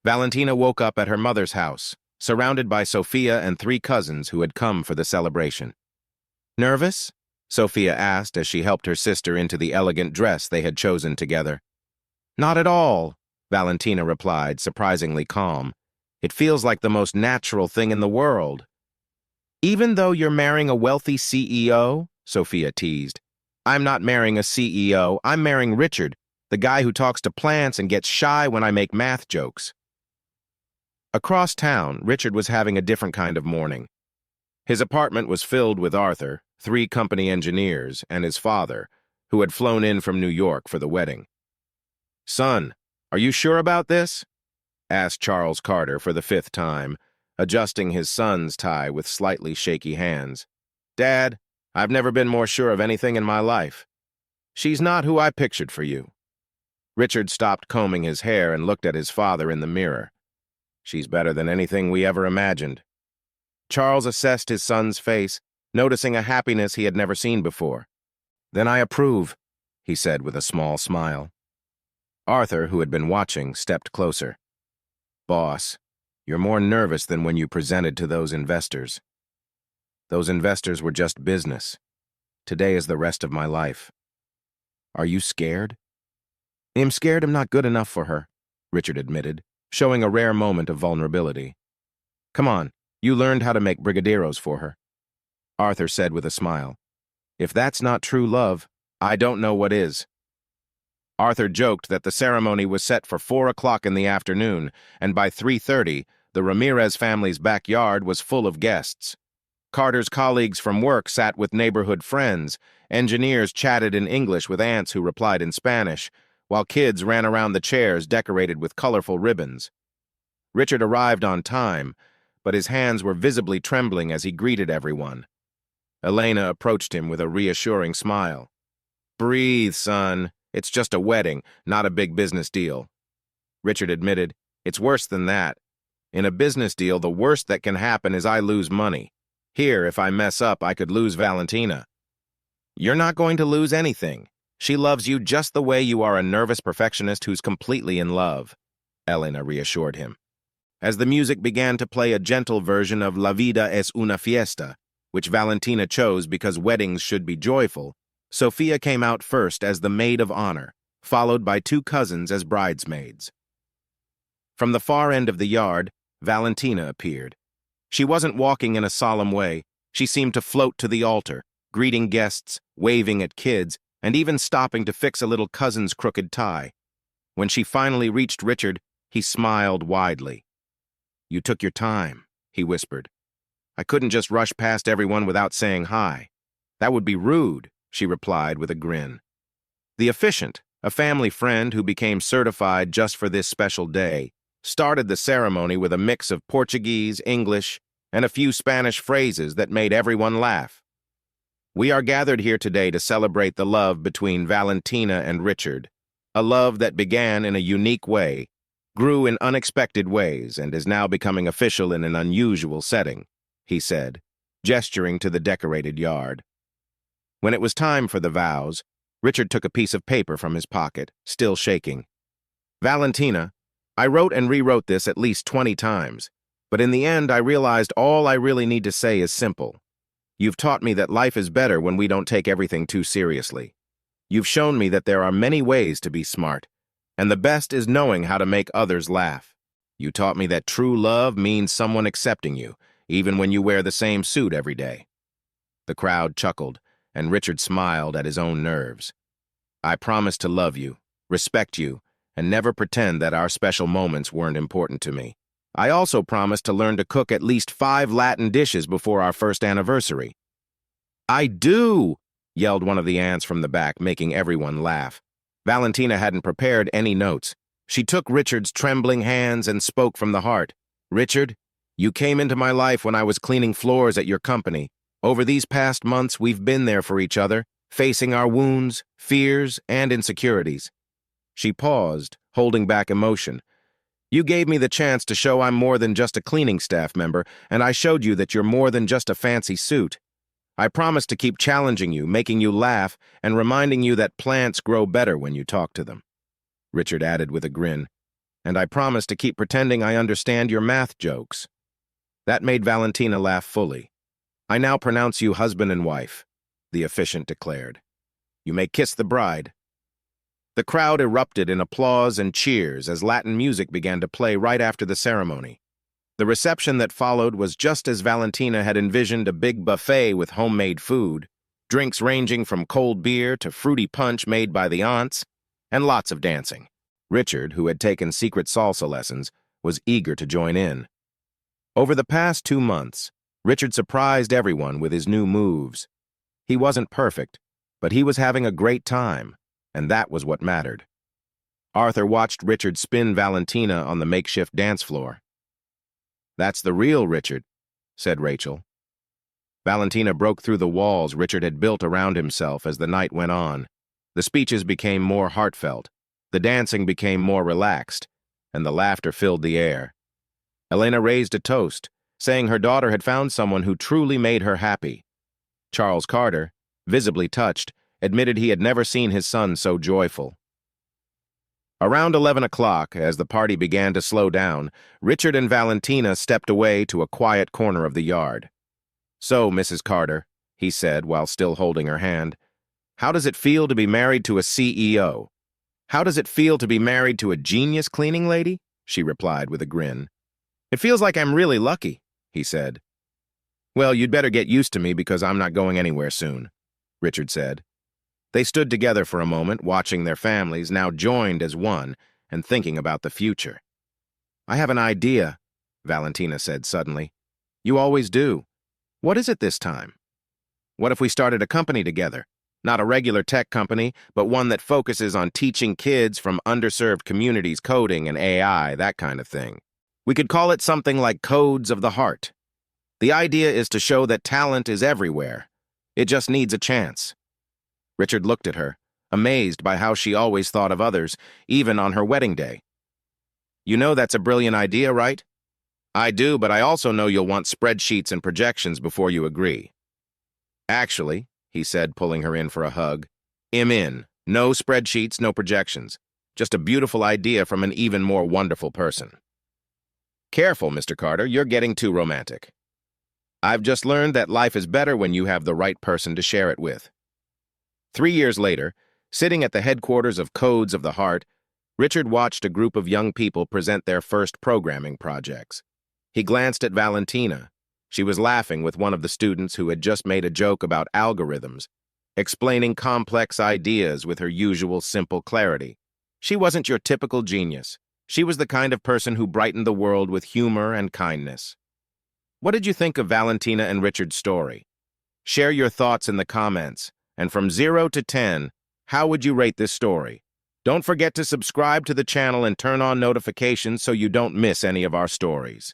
Valentina woke up at her mother's house, surrounded by Sophia and 3 cousins who had come for the celebration. "Nervous?" Sophia asked as she helped her sister into the elegant dress they had chosen together. "Not at all," Valentina replied, surprisingly calm. "It feels like the most natural thing in the world." "Even though you're marrying a wealthy CEO?" Sophia teased. "I'm not marrying a CEO, I'm marrying Richard, the guy who talks to plants and gets shy when I make math jokes." Across town, Richard was having a different kind of morning. His apartment was filled with Arthur, 3 company engineers, and his father, who had flown in from New York for the wedding. "Son, are you sure about this?" asked Charles Carter for the 5th time, adjusting his son's tie with slightly shaky hands. "Dad, I've never been more sure of anything in my life. She's not who I pictured for you." Richard stopped combing his hair and looked at his father in the mirror. "She's better than anything we ever imagined." Charles assessed his son's face, noticing a happiness he had never seen before. "Then I approve," he said with a small smile. Arthur, who had been watching, stepped closer. "Boss, you're more nervous than when you presented to those investors." "Those investors were just business. Today is the rest of my life." "Are you scared?" "I'm scared I'm not good enough for her," Richard admitted, showing a rare moment of vulnerability. "Come on, you learned how to make brigadeiros for her," Arthur said with a smile. "If that's not true love, I don't know what is." Arthur joked that the ceremony was set for 4 o'clock in the afternoon, and by 3:30, the Ramirez family's backyard was full of guests. Carter's colleagues from work sat with neighborhood friends, engineers chatted in English with aunts who replied in Spanish, while kids ran around the chairs decorated with colorful ribbons. Richard arrived on time, but his hands were visibly trembling as he greeted everyone. Elena approached him with a reassuring smile. "Breathe, son. It's just a wedding, not a big business deal." Richard admitted, "It's worse than that. In a business deal, the worst that can happen is I lose money. Here, if I mess up, I could lose Valentina." "You're not going to lose anything. She loves you just the way you are a nervous perfectionist who's completely in love," Elena reassured him. As the music began to play a gentle version of La Vida es una fiesta, which Valentina chose because weddings should be joyful, Sophia came out first as the maid of honor, followed by two cousins as bridesmaids. From the far end of the yard, Valentina appeared. She wasn't walking in a solemn way. She seemed to float to the altar, greeting guests, waving at kids, and even stopping to fix a little cousin's crooked tie. When she finally reached Richard, he smiled widely. "You took your time," he whispered. "I couldn't just rush past everyone without saying hi. That would be rude," she replied with a grin. The officiant, a family friend who became certified just for this special day, started the ceremony with a mix of Portuguese, English, and a few Spanish phrases that made everyone laugh. "We are gathered here today to celebrate the love between Valentina and Richard, a love that began in a unique way, grew in unexpected ways, and is now becoming official in an unusual setting," he said, gesturing to the decorated yard. When it was time for the vows, Richard took a piece of paper from his pocket, still shaking. "Valentina, I wrote and rewrote this at least 20 times, but in the end I realized all I really need to say is simple. You've taught me that life is better when we don't take everything too seriously. You've shown me that there are many ways to be smart, and the best is knowing how to make others laugh. You taught me that true love means someone accepting you, even when you wear the same suit every day." The crowd chuckled, and Richard smiled at his own nerves. "I promise to love you, respect you, and never pretend that our special moments weren't important to me. I also promise to learn to cook at least 5 Latin dishes before our first anniversary." "I do!" yelled one of the aunts from the back, making everyone laugh. Valentina hadn't prepared any notes. She took Richard's trembling hands and spoke from the heart. "Richard, you came into my life when I was cleaning floors at your company. Over these past months, we've been there for each other, facing our wounds, fears, and insecurities." She paused, holding back emotion. "You gave me the chance to show I'm more than just a cleaning staff member, and I showed you that you're more than just a fancy suit. I promise to keep challenging you, making you laugh, and reminding you that plants grow better when you talk to them." Richard added with a grin, "And I promise to keep pretending I understand your math jokes." That made Valentina laugh fully. "I now pronounce you husband and wife," the officiant declared. "You may kiss the bride." The crowd erupted in applause and cheers as Latin music began to play right after the ceremony. The reception that followed was just as Valentina had envisioned, a big buffet with homemade food, drinks ranging from cold beer to fruity punch made by the aunts, and lots of dancing. Richard, who had taken secret salsa lessons, was eager to join in. Over the past 2 months, Richard surprised everyone with his new moves. He wasn't perfect, but he was having a great time, and that was what mattered. Arthur watched Richard spin Valentina on the makeshift dance floor. "That's the real Richard," said Rachel. Valentina broke through the walls Richard had built around himself as the night went on. The speeches became more heartfelt, the dancing became more relaxed, and the laughter filled the air. Elena raised a toast, saying her daughter had found someone who truly made her happy. Charles Carter, visibly touched, admitted he had never seen his son so joyful. Around 11 o'clock, as the party began to slow down, Richard and Valentina stepped away to a quiet corner of the yard. "So, Mrs. Carter," he said while still holding her hand, "how does it feel to be married to a CEO?" "How does it feel to be married to a genius cleaning lady?" she replied with a grin. "It feels like I'm really lucky," he said. "Well, you'd better get used to me because I'm not going anywhere soon," Richard said. They stood together for a moment, watching their families, now joined as one, and thinking about the future. "I have an idea," Valentina said suddenly. "You always do. What is it this time? What if we started a company together? Not a regular tech company, but one that focuses on teaching kids from underserved communities coding and AI, that kind of thing. We could call it something like Codes of the Heart. The idea is to show that talent is everywhere. It just needs a chance." Richard looked at her, amazed by how she always thought of others, even on her wedding day. "You know that's a brilliant idea, right?" "I do, but I also know you'll want spreadsheets and projections before you agree." "Actually," he said, pulling her in for a hug, "I'm in. No spreadsheets, no projections. Just a beautiful idea from an even more wonderful person." Careful, Mr. Carter, you're getting too romantic. I've just learned that life is better when you have the right person to share it with. 3 years later, sitting at the headquarters of Codes of the Heart, Richard watched a group of young people present their first programming projects. He glanced at Valentina. She was laughing with one of the students who had just made a joke about algorithms, explaining complex ideas with her usual simple clarity. She wasn't your typical genius. She was the kind of person who brightened the world with humor and kindness. What did you think of Valentina and Richard's story? Share your thoughts in the comments, and from 0 to 10, how would you rate this story? Don't forget to subscribe to the channel and turn on notifications so you don't miss any of our stories.